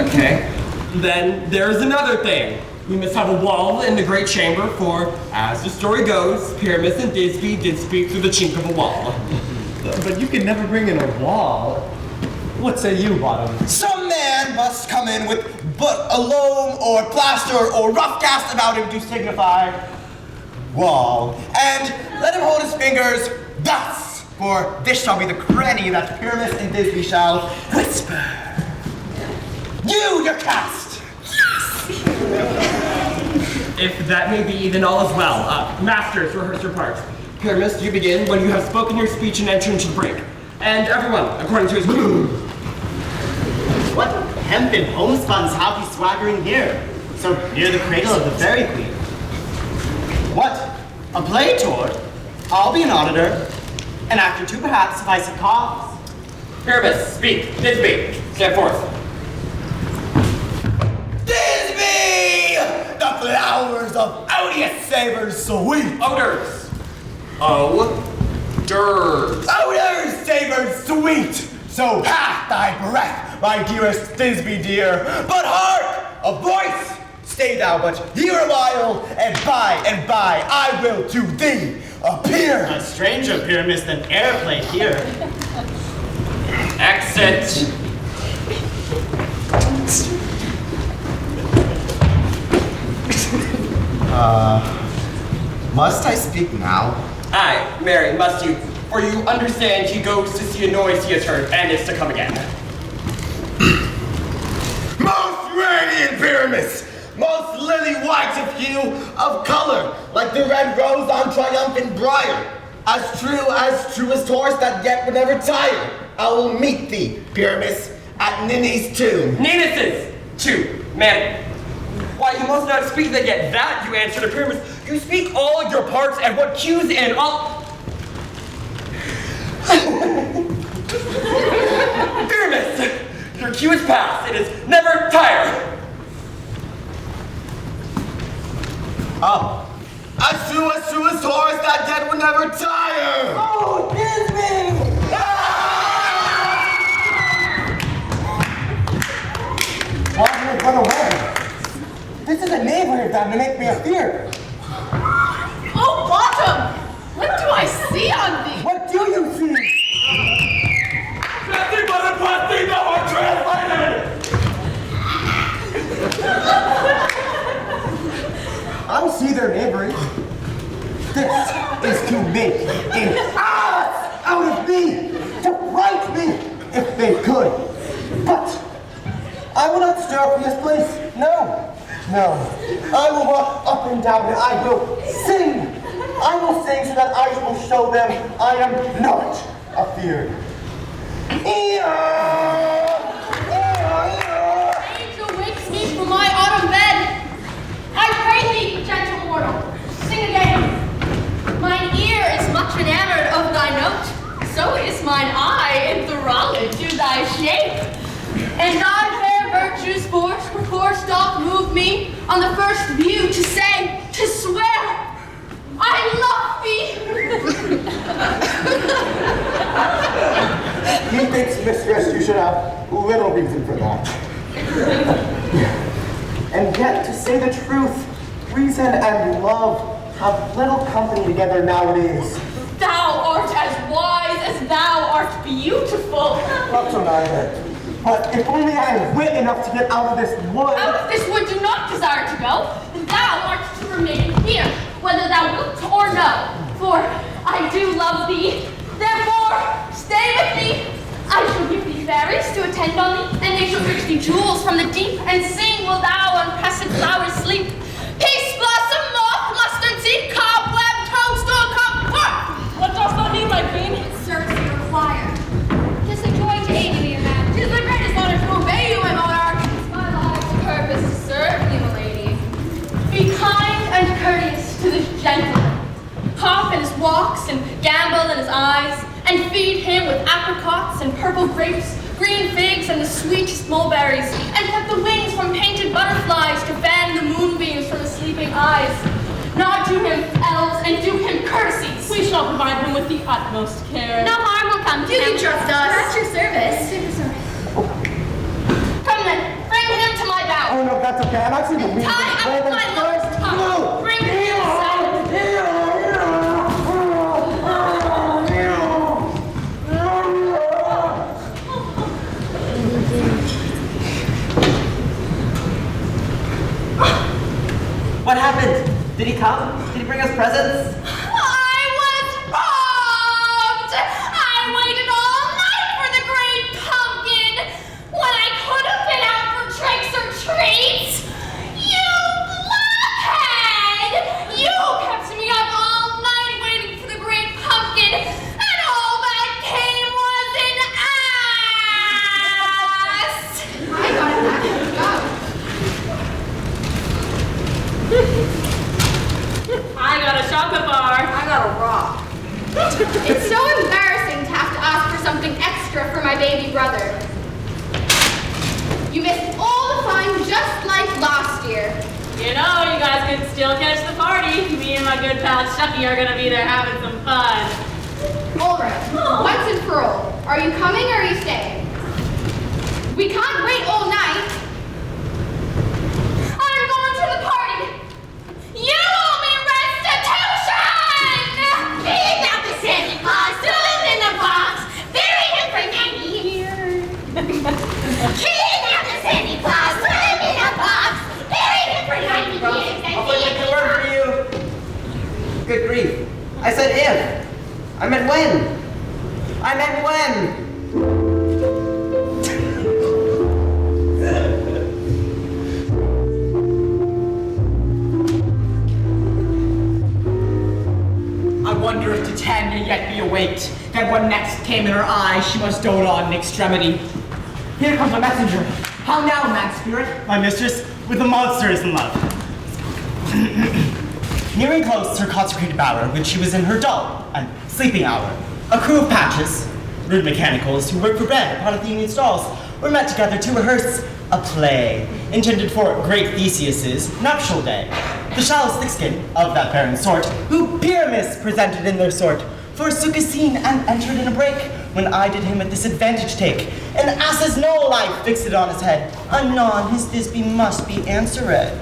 Okay. Then there's another thing. We must have a wall in the great chamber, for, as the story goes, Pyramus and Thisbe did speak through the chink of a wall. But you can never bring in a wall. What say you, Bottom? Some man must come in with but a loam or plaster or rough cast about him to signify wall, and let him hold his fingers thus, for this shall be the cranny that Pyramus and Thisbe shall whisper. You're cast! If that may be, then all is well. Masters, rehearse your parts. Pyramus, you begin when you have spoken your speech and enter into the break. And everyone, according to his What hempen homespuns have you swaggering here, so near the cradle of the fairy queen? What? A play toward? I'll be an auditor. An act or two, perhaps, if I see cause. Pyramus, speak. Thisbe, stand forth. Thisbe! The flowers of odious savors sweet! Odors. Odors. Odors, savors sweet! So hath thy breath, my dearest Thisbe dear. But hark! A voice! stay thou but here a while, and by I will to thee appear. A stranger Pyramus than airplane here. Exit. Must I speak now? Aye, Mary, must you? For you understand he goes to see a noise he has heard, and is to come again. Most radiant Pyramus! Most lily white of hue, of color, like the red rose on triumphant briar. As true as horse that yet would never tire. I will meet thee, Pyramus, at Ninny's tomb. Ninus's tomb, man. Why, you must not speak that yet. That you answer to Pyramus. You speak all your parts and what cues and all. Pyramus, your cue is past. It is never tire. Oh, as true as horse that yet would never tire. Oh, here's me! Why did I run away? This is a neighborhood that to make me afeard. Oh, Bottom! What do I see on thee? What do you see? Nothing but a plastic no one translated! I see their neighboring. This is to make an ass out of me, to fright me if they could. But I will not stir from this place. No. I will walk up and down and I will sing. I will sing so that I will show them I am not afeard. Angel wakes me from my autumn bed. I pray thee, gentle mortal, sing again. Mine ear is much enamored of thy note, so is mine eye enthralled to thy shape. And thy fair virtues perforce doth move me on the first view to say, to swear, I love thee. Methinks, mistress, you should have little reason for that. And yet, to say the truth, reason and love have little company together nowadays. Thou art as wise as thou art beautiful. Not so neither. But if only I had wit enough to get out of this wood. Out of this wood do not desire to go. Thou art to remain here, whether thou wilt or no. For I do love thee. Therefore, stay with me. I shall give thee fairies to attend on thee, and they shall fetch thee jewels from the deep, and sing while thou on pressed flowers sleep. Peace, blossom, moth, mustard seed, cobweb, toadstool, comfort. What dost thou mean, my queen? It serves you require. 'Tis a joy to aid you, your man. 'Tis my greatest honor to obey you, my monarch. It's my life's purpose to serve you, my lady. Be kind and courteous to this gentleman. Hop in his walks and gambol in his eyes, and feed him with apricots and purple grapes, green figs and the sweetest mulberries, and cut the wings from painted butterflies to fan the moonbeams from his sleeping eyes. Nod to him, elves, and do him courtesies. We shall provide him with the utmost care. No harm will come to him. You can trust us. At your service. Come then, bring him to my bower. Oh no, that's okay. I'm actually the reason. Tie up my lover's tongue. No. Bring him inside. What happened? Did he come? Did he bring us presents? I was robbed! I waited all night for the great pumpkin when I could have been out for tricks or treats! You blockhead! You kept me up all night waiting for the great pumpkin, and all that came was an ass! I got it back. I got a chocolate bar. I got a rock. It's so embarrassing to have to ask for something extra for my baby brother. You missed all the fun just like last year. You know, you guys can still catch the party. Me and my good pal Chucky are gonna be there having some fun. All right, once and for all, are you coming or are you staying? We can't wait all night. I'm going to the Kidnap the Sandy Claus, put him in a box, bury him for 90 years, and I'll put a good word for you. Good grief. I said if. I meant when. I meant when. I wonder if Titania yet be awaked, that when next came in her eye, she must dote on in extremity. Here comes a messenger. How now, mad spirit? My mistress, with the monster is in love. Nearing close her consecrated bower, when she was in her dull and sleeping hour, a crew of patches, rude mechanicals who work for bread upon Athenian stalls, were met together to rehearse a play intended for great Theseus's nuptial day. The shallow thickskin of that barren sort, who Pyramus presented in their sort, forsook a scene and entered in a break, when I did him at disadvantage take, an ass's no life fixed it on his head, anon his Thisbe must be answered.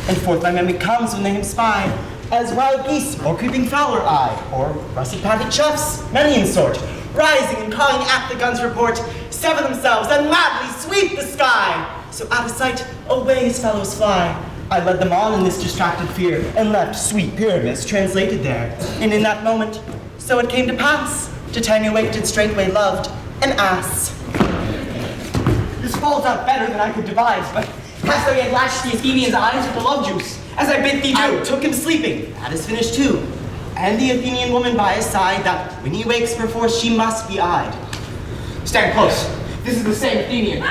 And forth my memory comes when they him spy, as wild geese or creeping fowler eye, or russet-padded chuffs, many in sort, rising and calling at the gun's report, sever themselves and madly sweep the sky. So out of sight, away his fellows fly. I led them on in this distracted fear, and left sweet Pyramus translated there. And in that moment, so it came to pass, Titania waked and straightway loved an ass. This falls out better than I could devise, but hast thou yet lashed the Athenian's eyes with the love juice, as I bid thee do? I took him sleeping, that is finished too. And the Athenian woman by his side, that when he wakes perforce she must be eyed. Stand close. This is the same Athenian.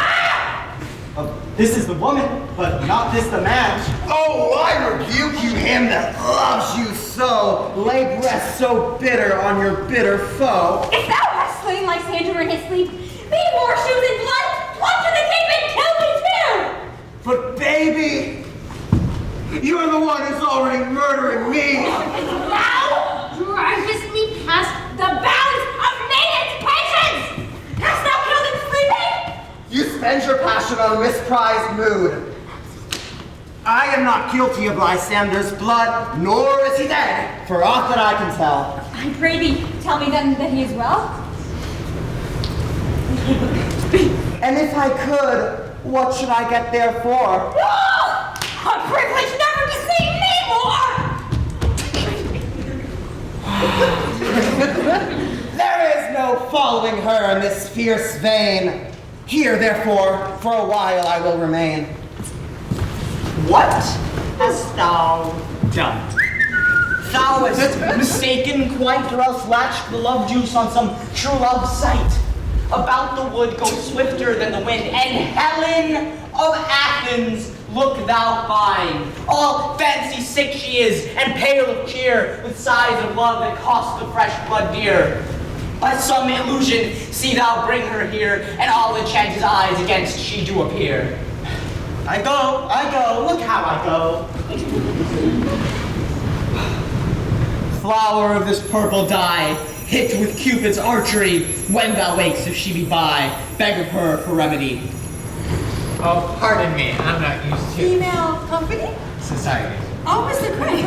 This is the woman, but not this the man. Oh, I rebuke you, him that loves you so. Lay breath so bitter on your bitter foe. If thou hast slain Lysander in his sleep, be horseshoes in blood, plunge to the cape and kill me too! But baby, you are the one who's already murdering me. Thou drivest me past the bounds of maiden's patience! Hast thou killed him sleeping? You spend your passion on a misprized mood. I am not guilty of Lysander's blood, nor is he dead, for aught that I can tell. I pray thee, tell me then that he is well? And if I could, what should I get there for? Oh, a privilege never to see me more! There is no following her in this fierce vein. Here, therefore, for a while I will remain. What hast thou done? Thou hast mistaken quite, or else latched the love juice on some true love sight. About the wood go swifter than the wind, and Helen of Athens look thou fine. All fancy sick she is, and pale of cheer, with sighs of love that cost the fresh blood dear. By some illusion, see thou bring her here, and all enchant his eyes against she do appear. I go, look how I go. Flower of this purple dye, hit with Cupid's archery, when thou wakes if she be by, beg of her for remedy. Oh, pardon me, I'm not used to Female company? society. Oh, Mr. Craig.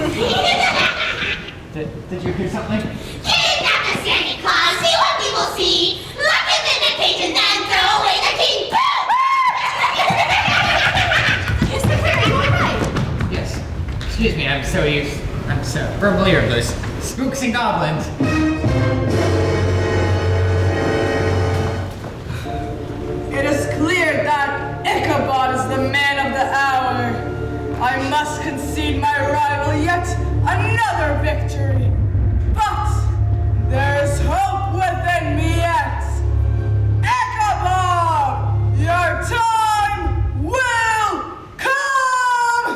Did you hear something? Kidnap the Santa Claus, see what we will see! Lock him in the cage and then throw away the key! Boom! Is the fairy alright? Yes. Excuse me, I'm so familiar with those spooks and goblins. It is clear that Ichabod is the man of the hour. I must concede my rival yet another victory. But there is hope within me yet. Ichabod, your time will come!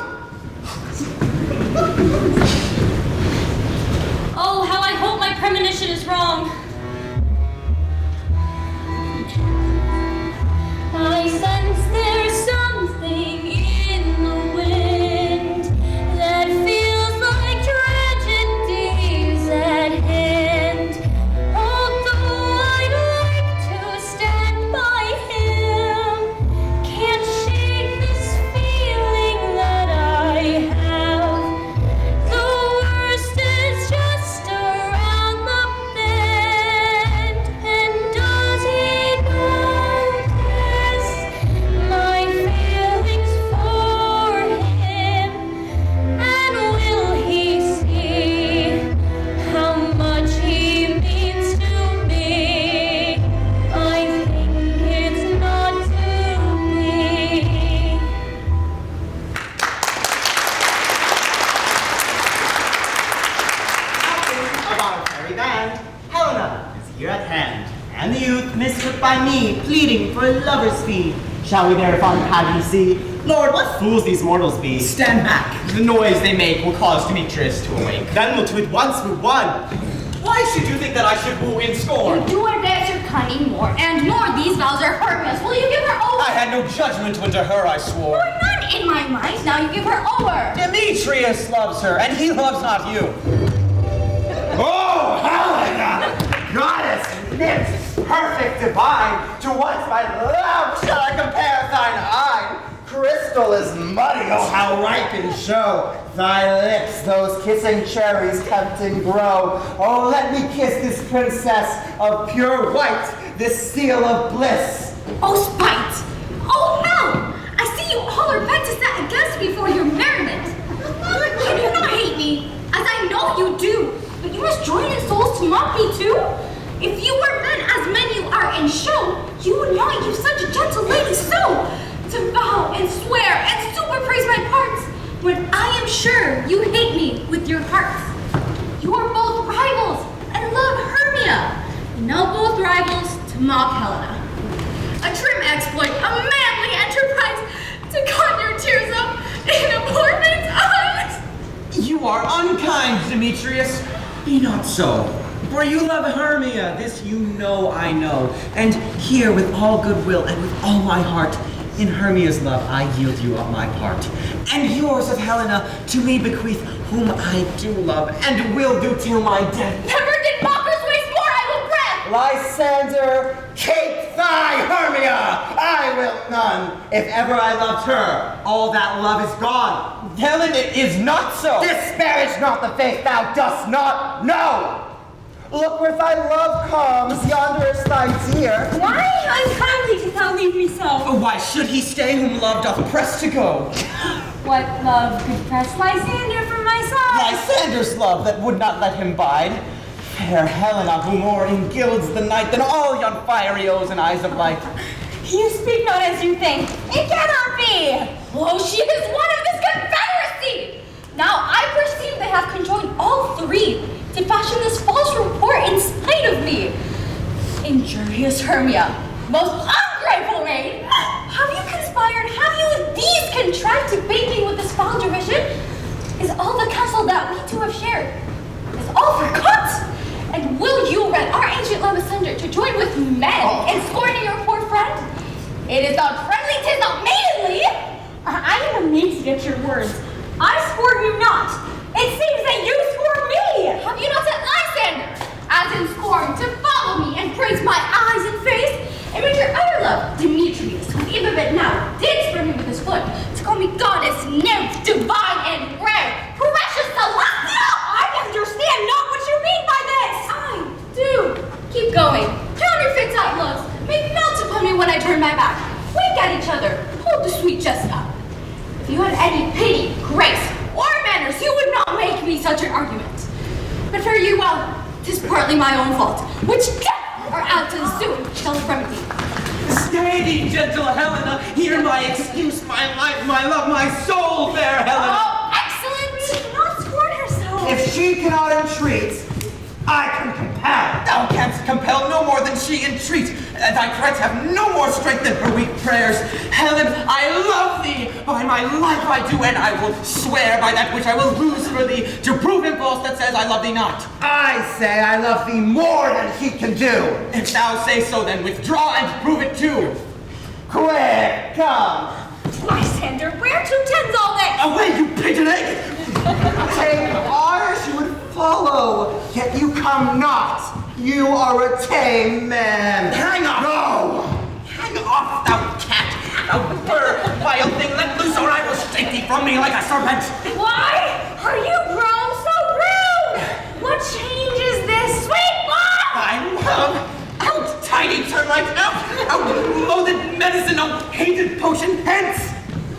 Oh, how I hope my premonition is wrong. I sense there's something in the wind that feels like tragedy. by me, pleading for a lover's fee. Shall we thereupon have you see? Lord, what fools these mortals be! Stand back. The noise they make will cause Demetrius to awake. Then we'll to at once woo one. Why should you think that I should woo in scorn? You do advance your cunning more and more. These vows are hurtless. Will you give her over? I had no judgment unto her, I swore. Or none in my mind. Now you give her over. Demetrius loves her, and he loves not you. Oh, Helena! Goddess, nymph, perfect divine, to what my love shall I compare thine eye? Crystal is muddy, oh how ripe in show. Thy lips, those kissing cherries tempting grow. Oh, let me kiss this princess of pure white, this seal of bliss. Oh, spite! Oh, hell! I see you all are bent to set against me for your merriment. Can you not hate me, as I know you do? But you must join in souls to mock me too? If you were men as men you are in show, you would not use such a gentle lady so, to vow and swear and super praise my parts, when I am sure you hate me with your hearts. You are both rivals and love Hermia, and now both rivals to mock Helena. A trim exploit, a manly enterprise, to con your tears up in a poor maid's eyes. You are unkind, Demetrius. Be not so. For you love Hermia, this you know I know. And here with all goodwill and with all my heart, in Hermia's love I yield you up my part. And yours of Helena to me bequeath, whom I do love and will do till my death. Never did mockers waste more, I will grant. Lysander, keep thy Hermia! I will none. If ever I loved her, all that love is gone. Helen, it is not so. Disparage not the faith thou dost not know. Look where thy love comes, yonder is thy dear. Why unkindly did thou leave me so? Why should he stay whom love doth press to go? What love could press Lysander from my side? Lysander's love that would not let him bide. Fair Helena, who more engilds the night than all yon fiery O's and eyes of light. You speak not as you think. It cannot be. Oh, she is one of this confederacy. Now I perceive they have conjoined all three to fashion this false report in spite of me. Injurious Hermia, most ungrateful maid! Have you conspired? Have you with these contrived to bait me with this foul derision? Is all the counsel that we two have shared, is all forgot? And will you rend our ancient love asunder to join with men in scorning your poor friend? It is not friendly, 'tis not maidenly! I am amazed at your words. I scorn you not. It seems that you scorn me. Have you not set Lysander, as in scorn, to follow me and praise my eyes and face? And with your other love, Demetrius, who even but now did spurn me with his foot, to call me goddess, nymph, divine, and rare, precious celestial! I understand not what you mean by this. I do. Keep going. Counterfeit outlooks. Make melts upon me when I turn my back. Wink at each other. Hold the sweet jest up. If you had any pity, grace, or manners, you would not make me such an argument. But fare you well, 'tis partly my own fault, which death or out to soon shall remedy. Stay thee, gentle Helena, hear my excuse, my life, my love, my soul, fair Helena. Oh, excellent! Do not scorn her so. If she cannot entreat, I can compel. Thou canst compel no more than she entreat. Thy threats have no more strength than her weak prayers. Helen, I love thee. By my life I do, and I will swear by that which I will lose for thee, to prove him false that says I love thee not. I say I love thee more than he can do. If thou say so, then withdraw and prove it too. Quick, come. Lysander, where to tends all this? Away, you pigeon egg! Take ours you would follow, yet you come not. You are a tame man. Hang off! Go! Hang off, thou cat! Thou bird, vile thing, let loose or I will shake thee from me like a serpent! Why are you grown so rude? What change is this, sweet love? Thy love! Out, tiny termite! Out, loathed medicine! Out, hated potion! Hence!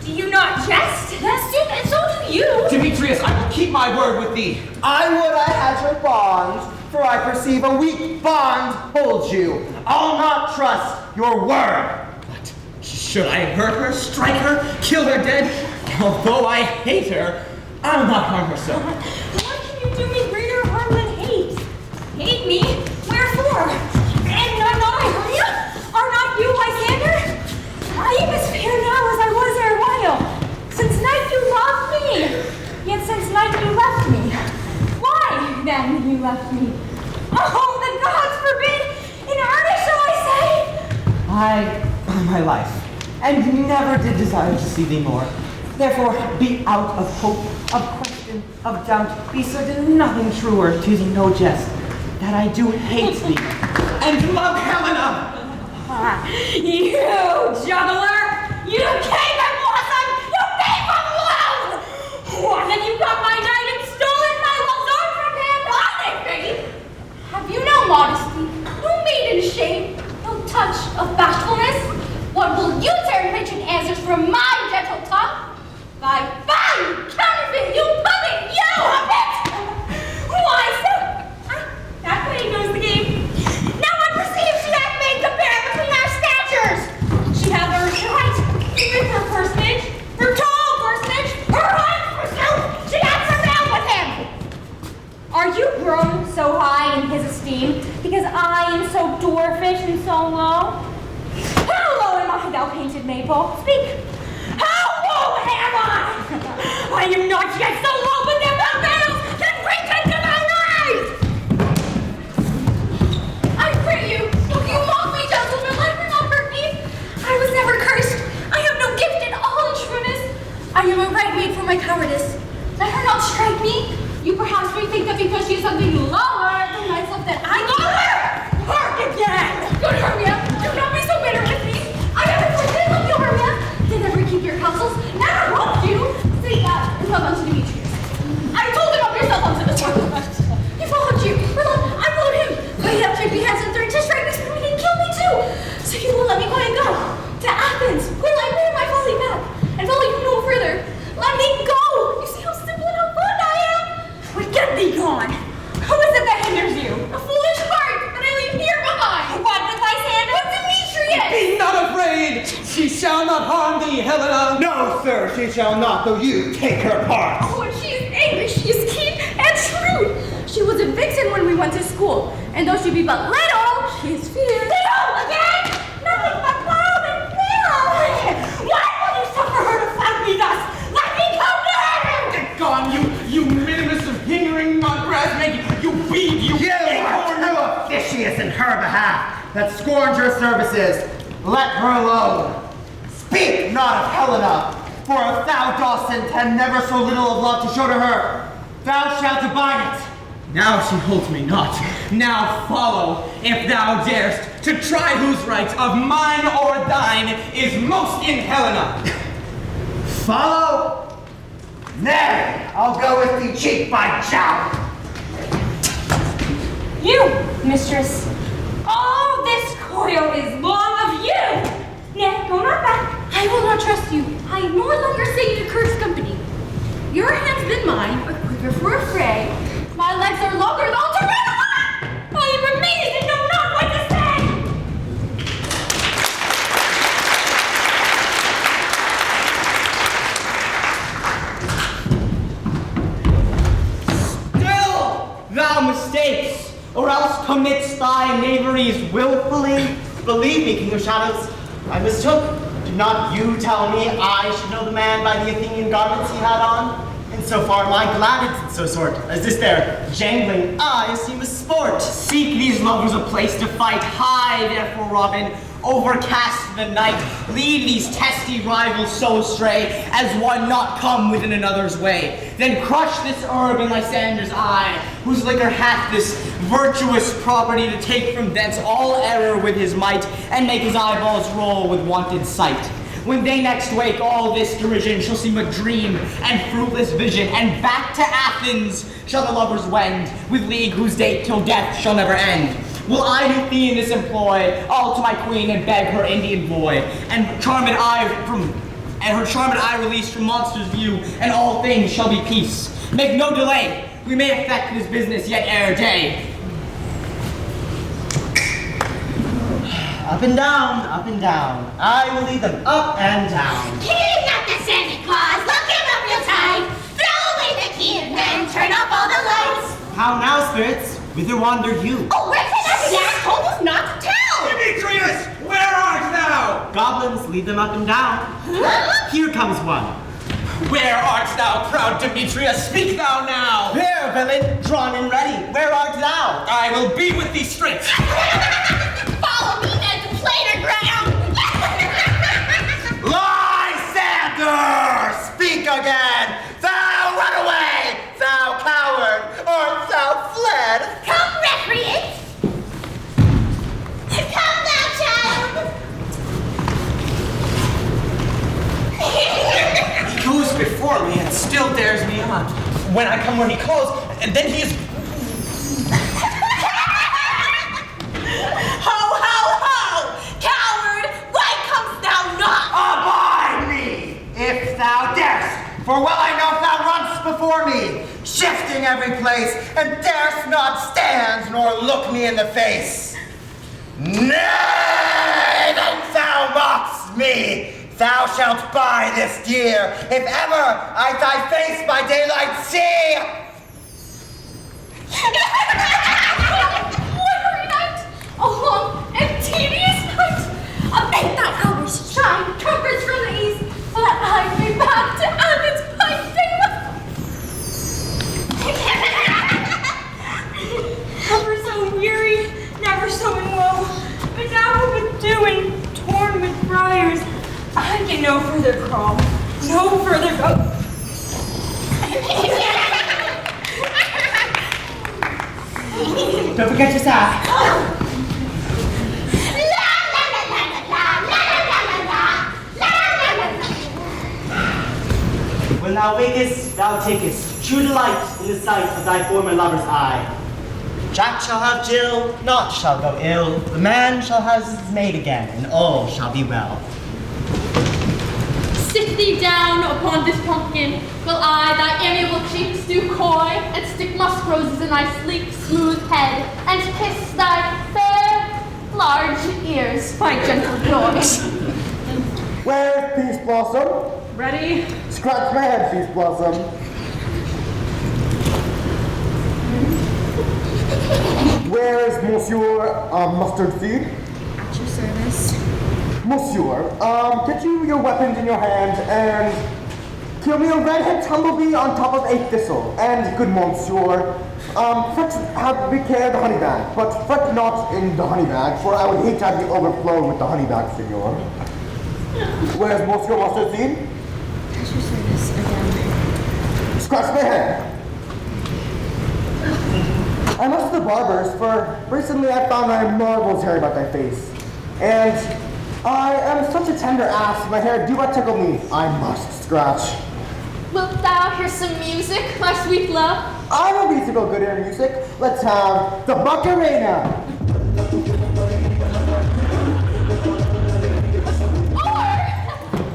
Do you not jest? Yes, and so do you. Demetrius, I will keep my word with thee. I would I had your bond, for I perceive a weak bond holds you. I'll not trust your word. What? Should I hurt her, strike her, kill her dead? Although I hate her, I'll not harm her so. What can you do me greater harm than hate? Hate me? Wherefore? And not I, Hermia? Are me. Yet since night you left me. Why, then, you left me? Oh, the gods forbid! In earnest shall I say? I, my life, and never did desire to see thee more. Therefore, be out of hope, of question, of doubt. Be certain nothing truer, to thee no jest, that I do hate thee, and love Helena. You juggler! You came and blossom! You thief of love! What have you got my knight and stolen my love's arm from him? Anything! Have you no modesty, no maiden shame, no touch of bashfulness? What will you turn mention answers from my gentle tongue? By fine counterfeit, you puppet, you puppet! Why, so? That way goes the game. Now I perceive she hath made compare between our statures. She hath her height, with her personage, her tall personage, her height, forsooth, she hath prevailed with him. Are you grown so high in his esteem, because I am so dwarfish and so low? How low am I, thou painted maple? Speak. How low am I? I am not yet so low, but their veils can reach into my eyes. I pray you, will you mock me, gentlemen, let her not hurt me. I was never cursed. I have no gift in all in shrewdness. I am a right maid for my cowardice. Let her not strike me. You perhaps may think that because she is something lower than myself that I lower! Hark again! Good Hermia, do not be so bitter with me. I never forbid of you, Hermia. Did never keep your counsels, never helped you. Say that and love unto Demetrius. I told him of yourself unto this one. He followed you. Well, I followed him. But he have tricked me hands and threatened to strike me, screaming, and kill me too. So you will let me go and go to Athens, where I bear my folly back, and follow you no further. Let me go. You see how simple and how fond I am. But get thee gone. Who is it that hinders you? A foolish heart that I leave here behind. What with thy hand? But Demetrius! Be not afraid. She shall not harm thee, Helena. No, sir, she shall not, though you take her part. Oh, and she is angry, she is keen and shrewd. She was a vixen when we went to school, and though she be but little, she is fierce. Little again? Nothing but love and little. Why will you suffer her to flout me thus? Let me come to her! Get gone, you minimus of hindering on grass making, you weed, you are no officious in her behalf that scorns your services. Let her alone. Speak not of Helena, for if thou dost intend never so little of love to show to her, thou shalt abide it. Now she holds me not. Now follow, if thou darest, to try whose right of mine or thine is most in Helena. Follow? Nay, I'll go with thee cheek by jowl. You, mistress, all this coil is long of you. Nay, go not back. I will not trust you. I no longer say you curse company. Your hand's been mine, a quicker for a fray. My legs are longer than all to run on. I am amazed and know not what to Still thou mistakes, or else commits thy knaveries willfully. Believe me, King of Shadows, I mistook. Did not you tell me I should know the man by the Athenian garments he had on? And so far my glad it's so sort, as this there jangling eye seem a sport. Seek these lovers a place to fight. High, therefore, Robin, overcast the night. Lead these testy rivals so astray, as one not come within another's way. Then crush this herb in Lysander's eye, whose liquor hath this virtuous property to take from thence all error with his might, and make his eyeballs roll with wonted sight. When they next wake, all this derision shall seem a dream and fruitless vision, and back to Athens shall the lovers wend, with league whose date till death shall never end. Will I do thee in this employ, all to my queen and beg her Indian boy, and her charmed eye released from monsters' view, and all things shall be peace. Make no delay, we may effect this business yet ere day. Up and down, up and down. I will lead them up and down. He's not the Santa Claus. Look him up real tight. Throw away the key and then turn off all the lights. How now, spirits? Whither wander you? Oh, where's that Jack told us not to tell? Demetrius, where art thou? Goblins, lead them up and down. Huh? Here comes one. Where art thou, proud Demetrius? Speak thou now! Here, villain, drawn and ready. Where art thou? I will be with thee straight. Follow me then to plainer ground. Lysander! Speak again! Thou run away! Thou coward! Art thou fled? Come, recreant. Come thou, child. He goes before me and still dares me on. When I come where he calls, and then he is... Ho, ho, ho! Coward, why comest thou not? Abide me, if thou darest! For well I know thou runst before me, shifting every place, and darest not stand nor look me in the face. Nay, then thou mockst me! Thou shalt buy this dear, if ever I thy face by daylight see! Weary night, a long and tedious night. Abate thy hours, shine comforts from the east, so that I may back to Athens by daylight. Never so weary, never so in woe, but now with dew and torn with briars, I can no further crawl, no further go. Don't forget your sack. When thou wakest, thou takest true delight in the sight of thy former lover's eye. Jack shall have Jill, naught shall go ill. The man shall have his maid again, and all shall be well. Sit thee down upon this pumpkin, while I thy amiable cheeks do coy, and stick musk roses in thy sleek, smooth head, and kiss thy fair, large ears, my gentle joy. Where's Peace Blossom? Ready? Scratch my head, Peace Blossom. Where is Monsieur Mustard Seed? At your service. Monsieur, get you your weapons in your hand and kill me a red-head tumblebee on top of a thistle. And good monsieur, have be care the honey bag, but fret not in the honey bag, for I would hate to have you overflow with the honey bag, senor. Where's Monsieur Mustard Seed? At your service again. Scratch my head. I must to the barber's, for recently I found my marvelous hair about thy face. And I am such a tender ass, my hair do but tickle me. I must scratch. Wilt thou hear some music, my sweet love? I'm a reasonable good air music. Let's have the Macarena.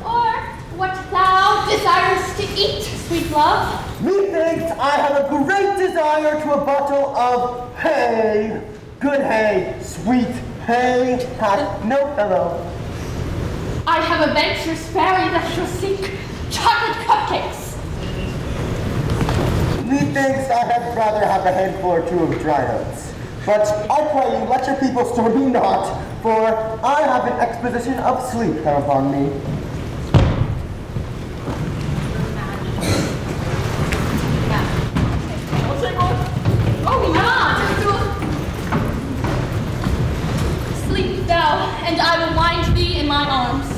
Or what thou desirest to eat, sweet love? Methinks I have a great desire to a bottle of hay. Good hay, sweet hay, hath no fellow. I have a venturous fairy that shall seek chocolate cupcakes. Methinks I had rather have a handful or two of dry nuts. But I pray you, let your people storm me not, for I have an exposition of sleep come upon me. Sleep thou, and I will wind thee in my arms.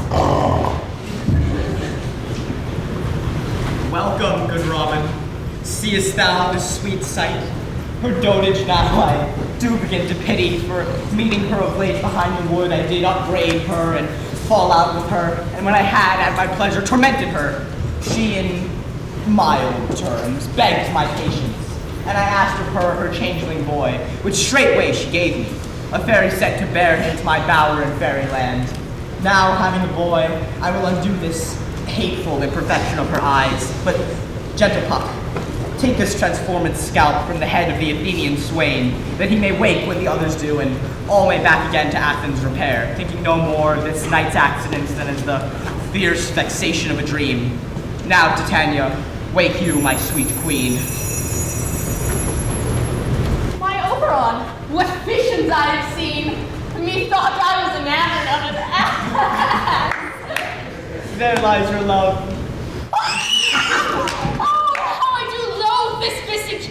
Welcome, good Robin. Seest thou the sweet sight? Her dotage now I do begin to pity, for meeting her of late behind the wood, I did upbraid her and fall out with her, and when I had at my pleasure tormented her, she in mild terms begged my patience, and I asked of her changeling boy, which straightway she gave me, a fairy sent to bear him to my bower in fairyland. Now, having a boy, I will undo this hateful imperfection of her eyes, but gentle Puck, take this transformed scalp from the head of the Athenian swain, that he may wake when the others do, and all may back again to Athens repair, thinking no more of this night's accidents than as the fierce vexation of a dream. Now, Titania, wake you, my sweet queen. My Oberon, what visions I have seen! Methought I was enamored of his ass! There lies your love.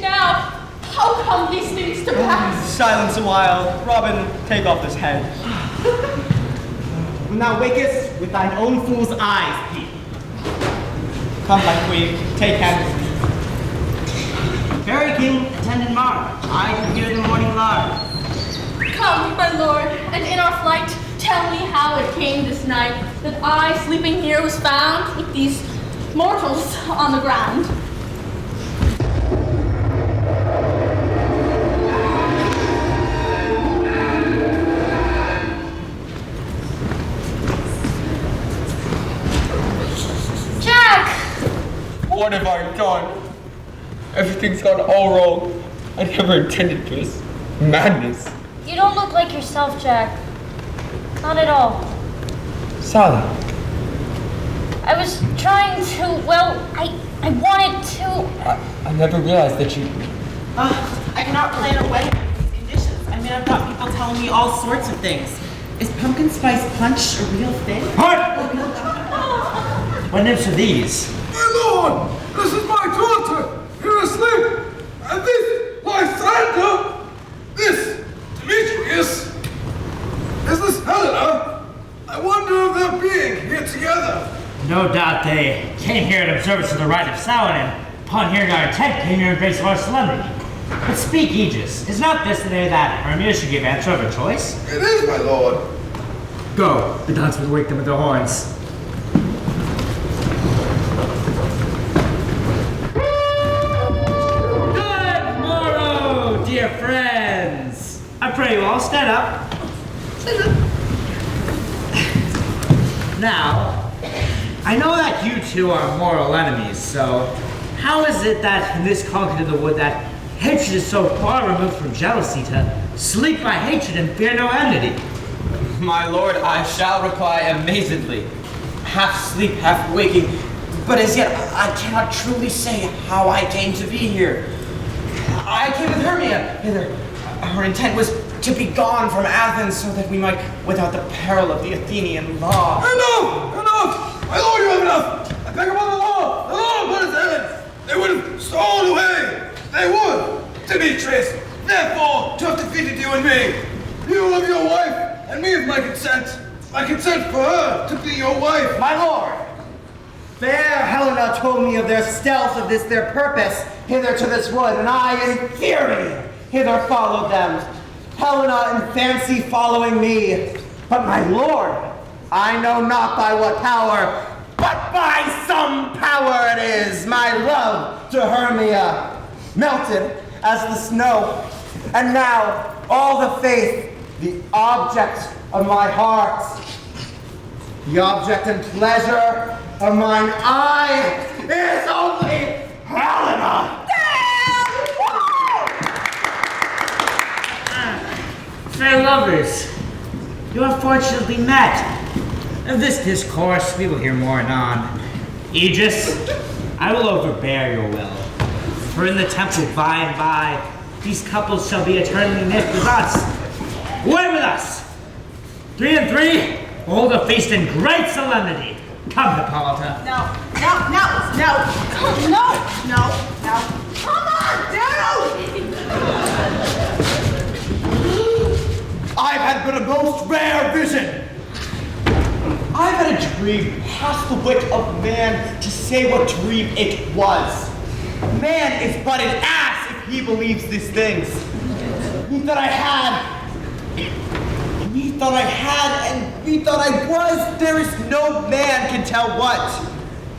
now. How come these things to pass? Silence a while. Robin, take off this head. When thou wakest with thine own fool's eyes, peep. Come, my queen, take hand. Fairy king, attendant Mar, I can hear the morning lark. Come, my lord, and in our flight, tell me how it came this night that I, sleeping here, was found with these mortals on the ground. Jack! What have I done? Everything's gone all wrong. I never intended this. Madness. You don't look like yourself, Jack. Not at all. Sally. I was trying to, well, I wanted to. I never realized that you... I cannot plan a wedding under these conditions. I mean, I've got people telling me all sorts of things. Is pumpkin spice punch a real thing? What nymphs are these? My lord, this is my daughter, here asleep. And this, Lysander, this, Demetrius. Is this Helena? I wonder if they're being here together. No doubt they came here in observance of the rite of Samhain, and upon hearing our intent came here in grace of our solemnity. But speak, Aegis, is not this the day that Hermia should give answer of her choice? It is, my lord. Go, the huntsmen wake them with their horns. Good morrow, dear friends. I pray you all stand up. Now, I know that you two are mortal enemies, so how is it that in this conquered of the wood that hatred is so far removed from jealousy to sleep by hatred and fear no enmity? My lord, I shall reply amazedly. Half sleep, half waking, but as yet I cannot truly say how I came to be here. I came with Hermia hither. Her intent was to be gone from Athens so that we might, without the peril of the Athenian law. Enough! Enough! My lord, you have enough! I beg upon the law! The law upon his head! They would have stolen away! They would! Demetrius, therefore, to have defeated you and me! You of your wife, and me of my consent! My consent for her to be your wife! My lord, fair Helena told me of their stealth of this their purpose hither to this wood, and I, in fury, hither followed them. Helena in fancy following me. But my lord, I know not by what power, but by some power it is, my love to Hermia, melted as the snow, and now all the faith, the object of my heart, the object and pleasure of mine eye is only Helena. Fair lovers, you are fortunately met. Of this discourse we will hear more anon. Aegis, I will overbear your will. For in the temple by and by, these couples shall be eternally knit with us. Away with us! 3 and 3, we'll hold a feast in great solemnity. Come, Hippolyta. No. Come on, dude! I've had but a most rare vision. I've had a dream past the wit of man to say what dream it was. Man is but an ass if he believes these things. Methought I had, and methought I was. There is no man can tell what.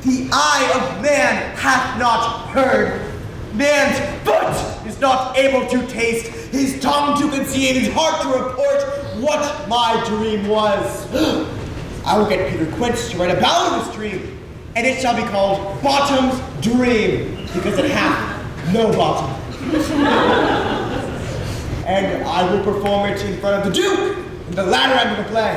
The eye of man hath not heard. Man's foot is not able to taste, his tongue to conceive, his heart to report what my dream was. I will get Peter Quince to write a ballad of this dream, and it shall be called Bottom's Dream, because it hath no bottom. And I will perform it in front of the Duke in the latter end of the play.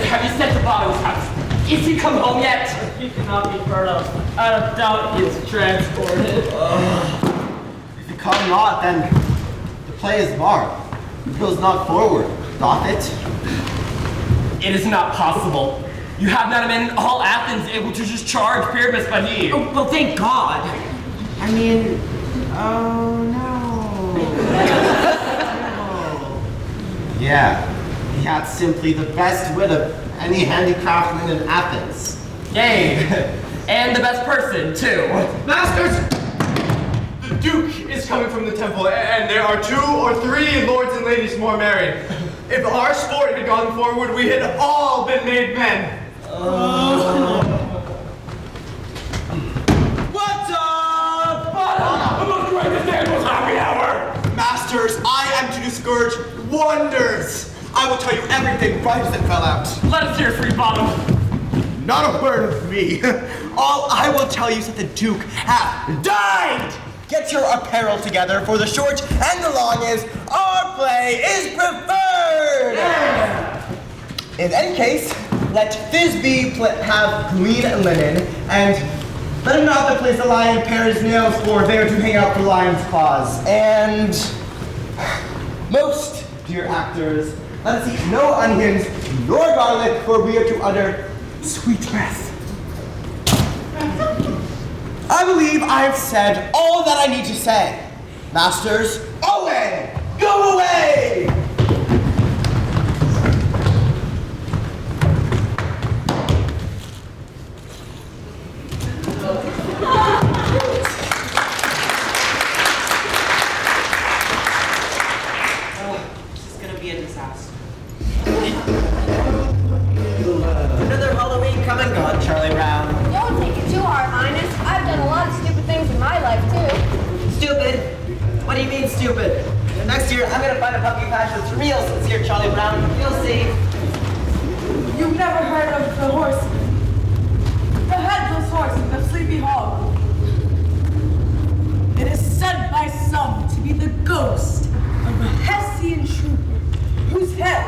Have you sent to Bottom's house? Is he come home yet? He cannot be heard of. I don't doubt he is transported. If it come not, then the play is marred. It goes not forward, doth it? It is not possible. You have not a man in all Athens able to just charge Pyramus, but he. Oh, well, thank God. I mean, oh no. Yeah, he had simply the best wit of any handicraftsman in Athens. Yay! And the best person, too. Masters! The Duke is coming from the temple, and there are 2 or 3 lords and ladies more married. If our sport had gone forward, we had all been made men. What's up? The most greatest day was happy hour! Masters, I am to discourage wonders. I will tell you everything right as it fell out. Let us hear Free Bottom. Not a word of me. All I will tell you is that the Duke hath died. Get your apparel together, for the short and the long is, our play is preferred. In any case, let Thisbe have green linen, and let him not place the lion pare his nails, for they are to hang out the lion's claws. And most dear actors, let us eat no onions nor garlic, for we are to utter sweet breath. I believe I have said all that I need to say. Masters, away! Go away! This is gonna be a disaster. Another Halloween come and gone, Charlie Brown. Don't take it too hard, Highness. I've done a lot of stupid things in my life, too. Stupid? What do you mean, stupid? Next year, I'm gonna find a pumpkin patch that's real sincere, Charlie Brown. You'll see. You've never heard of the horse. The headless horse in the Sleepy Hollow. It is said by some to be the ghost of a Hessian trooper whose head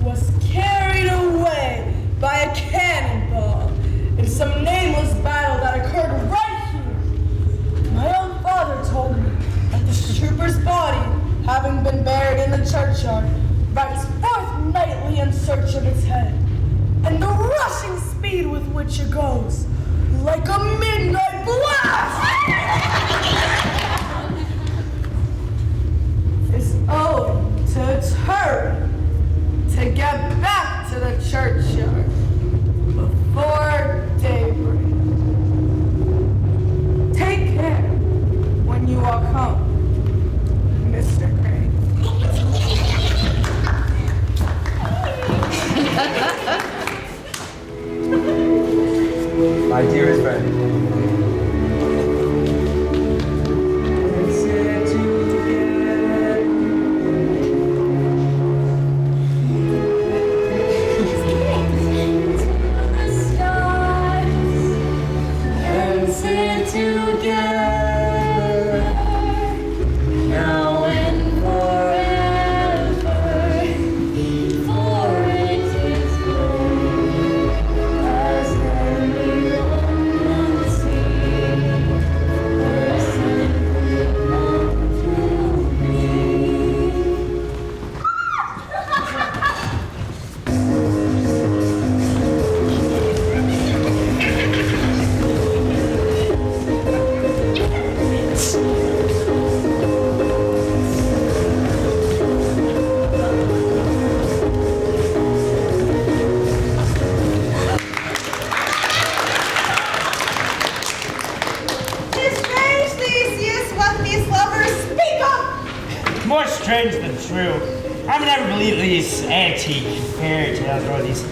was carried away by a cannonball in some nameless battle that occurred right here. My own father told me that the trooper's body, having been buried in the churchyard, rides forth nightly in search of its head, and the rushing speed with which it goes, like a midnight blast, is owed to its hurry to get back to the churchyard before daybreak. Take care when you walk home, Mr. Crane. My dearest friend. More strange than true. I would never believe these antique fairy tales or these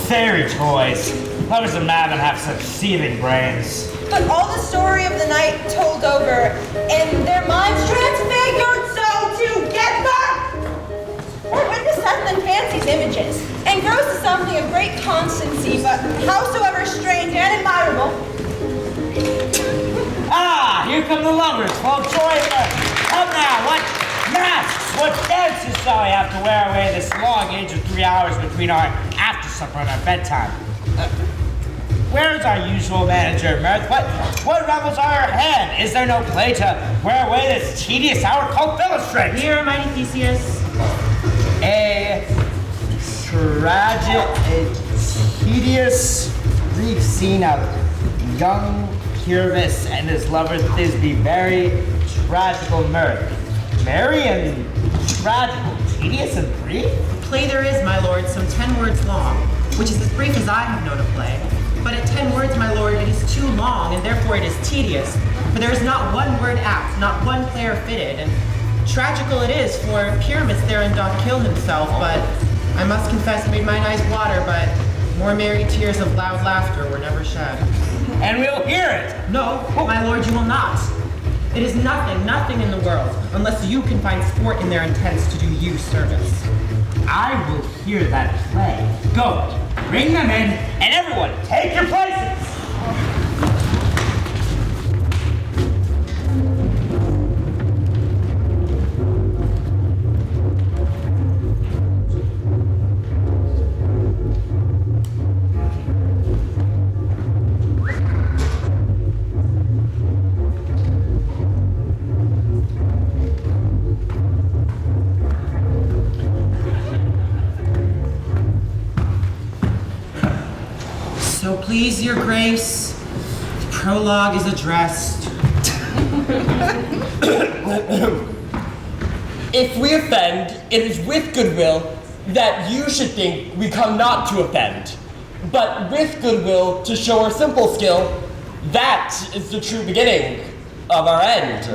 fairy toys. Lovers of madmen have such seething brains. But all the story of the night told over, and their minds transfigured so together, or witness and fancies images, and grows to something of great constancy, but howsoever strange and admirable. Ah, here come the lovers, full of joy. Come now, what masks, what dances shall we have to wear away this long age of 3 hours between our after supper and our bedtime? Where is our usual manager, Mirth? What revels are ahead? Is there no play to wear away this tedious hour called Philostrate? Here, mighty Theseus. A tragic tedious, brief scene of young Pyrrhus and his lover Thisbe, very tragical mirth. Merry and tragical, tedious and brief? Play there is, my lord, some 10 words long, which is as brief as I have known a play. But at 10 words, my lord, it is too long, and therefore it is tedious. For there is not one word apt, not one player fitted, and tragical it is, for Pyramus therein doth kill himself, but I must confess made mine eyes water, but more merry tears of loud laughter were never shed. And we'll hear it! No, my lord, you will not. It is nothing in the world, unless you can find sport in their intents to do you service. I will hear that play. Go, bring them in, and everyone, take your places! So please your grace, the prologue is addressed. If we offend, it is with goodwill that you should think we come not to offend, but with goodwill to show our simple skill. That is the true beginning of our end.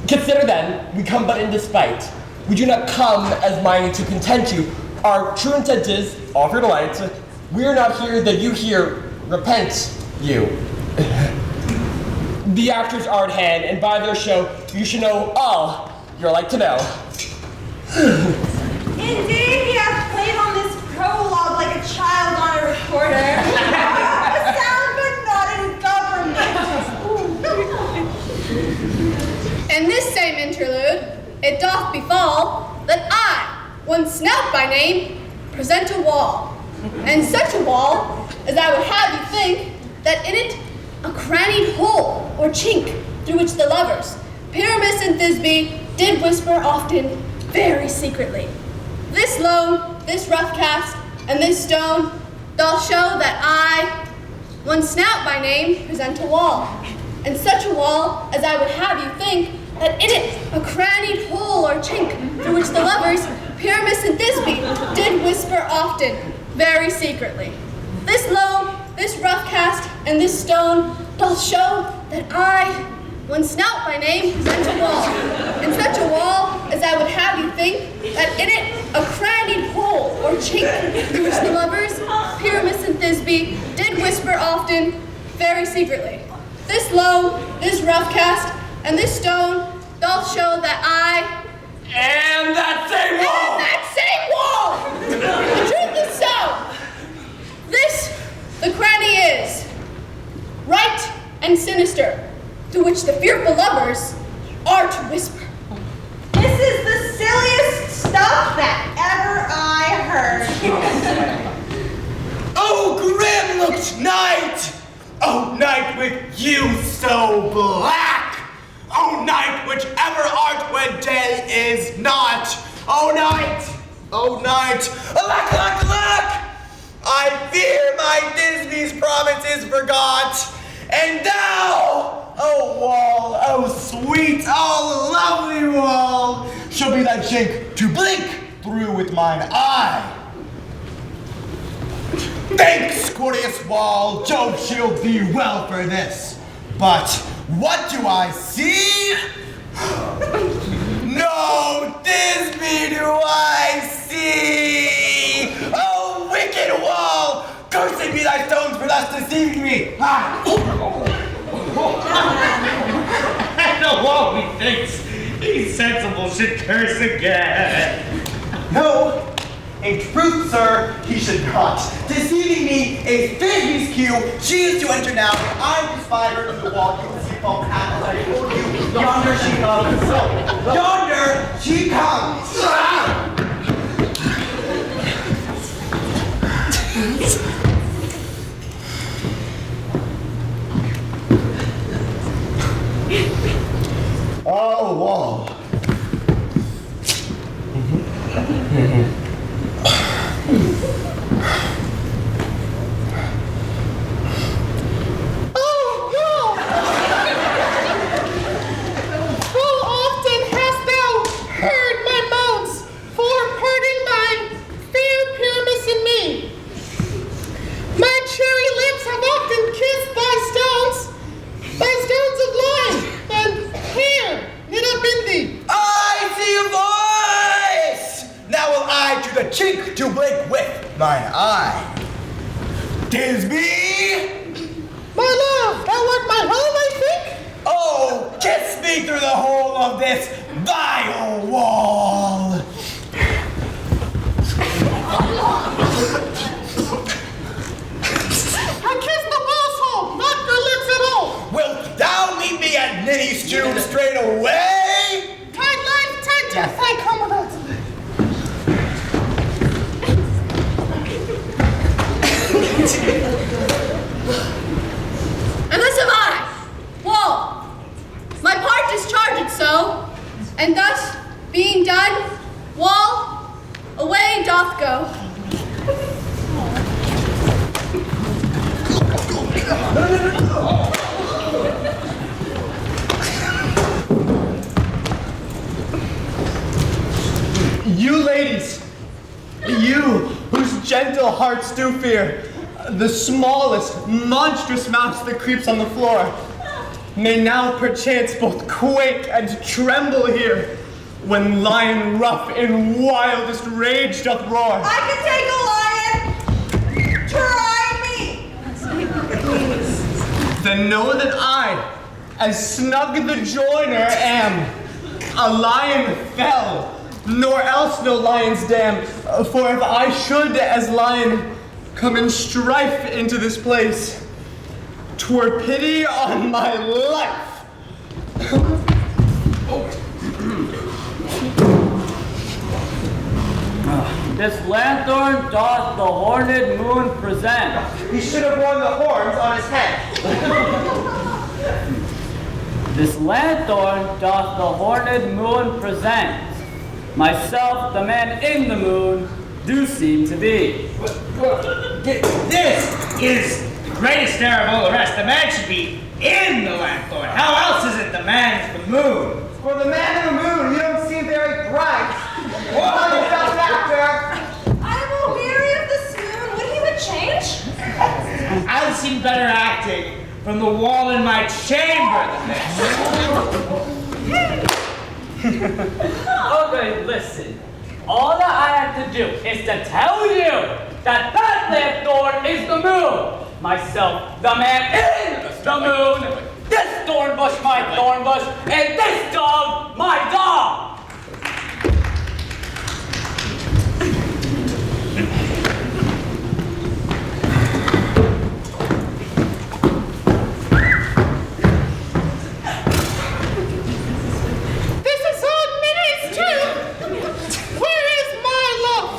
Consider then, we come but in despite. We do not come as minded to content you. Our true intent is, all for delight. We are not here that you hear repent you. The actors are at hand, and by their show, you should know all you're like to know. Indeed, he hath played on this prologue like a child on a recorder. A sound but not in government. In this same interlude, it doth befall that I, one Snout by name, present a wall. And such a wall as I would have you think that in it a crannied hole or chink through which the lovers, Pyramus and Thisbe, did whisper often, very secretly. This loam, this rough cast, and this stone doth show that I, one Snout by name, present a wall. And such a wall as I would have you think that in it a crannied hole or chink through which the lovers, Pyramus and Thisbe, did whisper often, very secretly. This loam, this rough cast, and this stone doth show that I, one Snout by name, present a wall. And such a wall as I would have you think that in it a crannied hole or chink through which the lovers, Pyramus and Thisbe, did whisper often, very secretly. This loam, this rough cast, and this stone doth show that I, and that same wall! And that same wall! The truth is so. This, the cranny is, right and sinister, through which the fearful lovers are to whisper. This is the silliest stuff that ever I heard. Oh, grim-looked night! Oh, night with you so black! Oh, night which ever art when day is not! Oh, night! Oh, night! Alack, alack, alack! I fear my Thisbe's promise is forgot, and thou, oh wall, oh sweet, oh lovely wall, shall be thy chink to blink through with mine eye. Thanks, courteous wall, Jove shield thee well for this. But what do I see? No Thisbe do I see! Oh, wicked wall! Cursed be thy stones for thus deceiving me! Ah. And the wall methinks he's sensible should curse again. No, in truth, sir, he should not. Deceiving me is Thisbe's cue. She is to enter now, and I will spy her in the wall. You will see from as I told you. Yonder she comes. Yonder she comes. Oh, wall. mine eye. 'Tis me! My love, thou art my love, I think? Oh, kiss me through the hole of this vile wall! I kiss the boss hole, not your lips at all. Wilt thou meet me at Ninny's tomb straight away? Tight life, tight death, I come with it. And thus have I, Wall. My part discharged so, and thus, being done, Wall, away doth go. You ladies, you whose gentle hearts do fear the smallest monstrous mouse that creeps on the floor, may now perchance both quake and tremble here when lion rough in wildest rage doth roar. I can take a lion. Try me. Then know that I, as snug the joiner am, a lion fell, nor else no lion's dam. For if I should, as lion, come in strife into this place, 'twere pity on my life. This lanthorn doth the horned moon present. He should have worn the horns on his head. This lanthorn doth the horned moon present. Myself, the man in the moon, do seem to be. This is the greatest error of all the rest. The man should be in the lanthorn. How else is it the man is the moon? For the man in the moon, you don't seem very bright. Hold yourself after. I'm a weary of the swoon. Would he would change? I've seen better acting from the wall in my chamber than this. Okay, listen. All that I have to do is to tell you that lanthorn is the moon. Myself, the man in the moon. This thorn bush, my thorn bush, and this dog, my dog. This is old Minnie's too. Where is my love?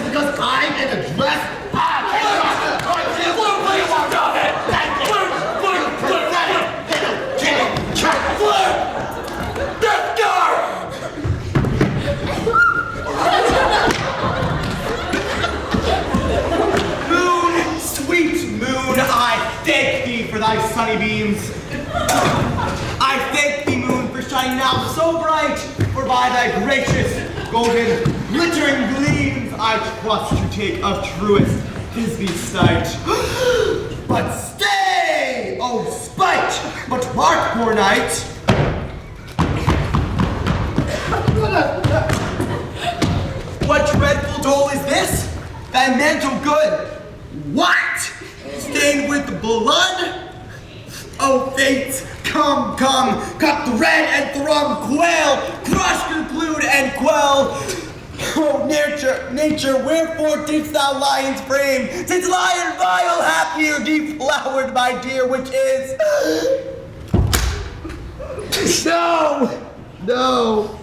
Because I'm in a dress? Moon, sweet moon, I thank thee for thy sunny beams. I thank thee, moon, for shining now so bright, for by thy gracious, golden, glittering gleams I trust to take of truest Thisbe sight. But stay, oh spite! But mark, poor knight. What dreadful dole is this? Thy mantle good. What? Stained with blood? Oh fate, come, come, cut the red and thrum, quail, crush, conclude, and quell. Oh nature, wherefore didst thou lion's frame, since lion vile hath here deflowered my dear, which is no,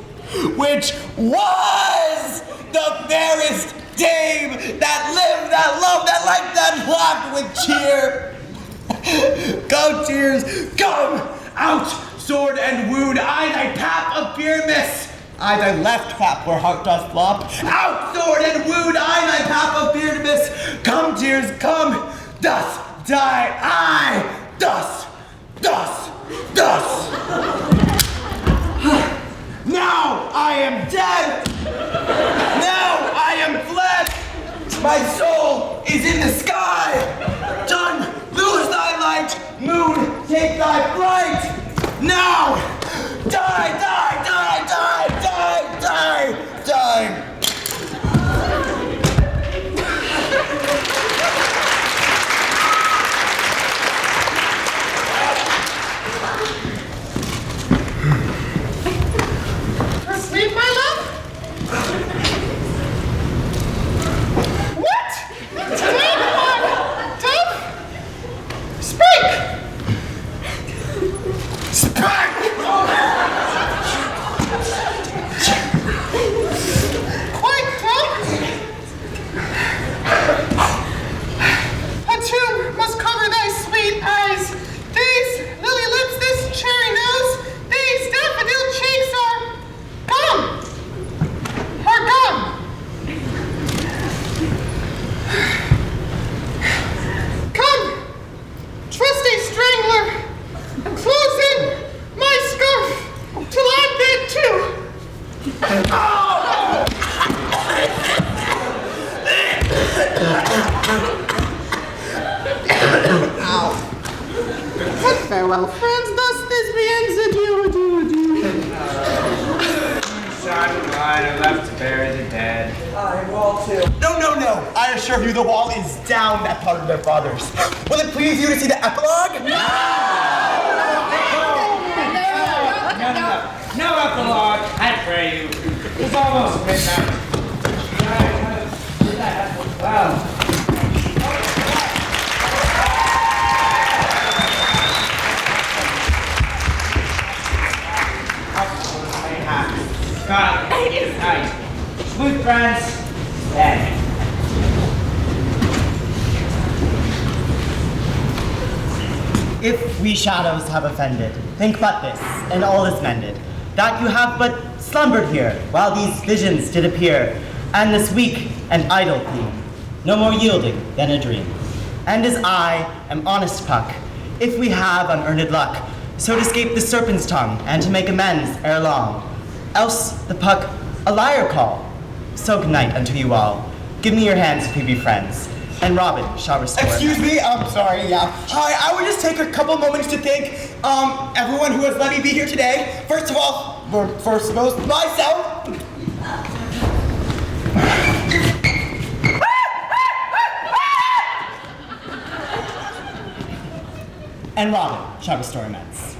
which was the fairest dame that lived, that loved, that liked, that laughed with cheer. Go, tears, come out, sword and wound, I thy pap of Pyramus, I thy left pap where heart doth flop, out, sword and wound, I thy pap of Pyramus, come, tears, come, thus die I, thus. Now I am dead, now I am fled, My soul is in the sky. Sun, lose thy light. Moon, take thy flight. Now, die, die, die, die, die, die, die. Asleep, my love? What? Take one! Take! Speak! Speak! Quite tough? A tomb must cover thy sweet eyes. These lily lips, this cherry nose, these daffodil cheeks are gone. Are gone. Come, trusty strangler, close in my scarf till I'm dead too. Ow. But farewell, friends, thus this begins. Adieu, adieu, adieu. Son, blood, I left to bury the dead. Wall too. No, no, no. I assure you the wall is down that part of their fathers. Will it please you to see the epilogue? No epilogue, I pray you. It's almost midnight. Wow. God, night. Sweet friends, dead. If we shadows have offended, think but this, and all is mended, that you have but slumbered here, while these visions did appear, and this weak and idle theme, no more yielding than a dream. And as I am honest Puck, if we have unearned luck, so to escape the serpent's tongue, and to make amends ere long, else the Puck a liar call. So good night unto you all. Give me your hands if we be friends, and Robin shall restore. Excuse me, I'm sorry, yeah. Hi, I would just take a couple moments to thank everyone who has let me be here today. First of all, first of all, myself. And Robin shall restore amends.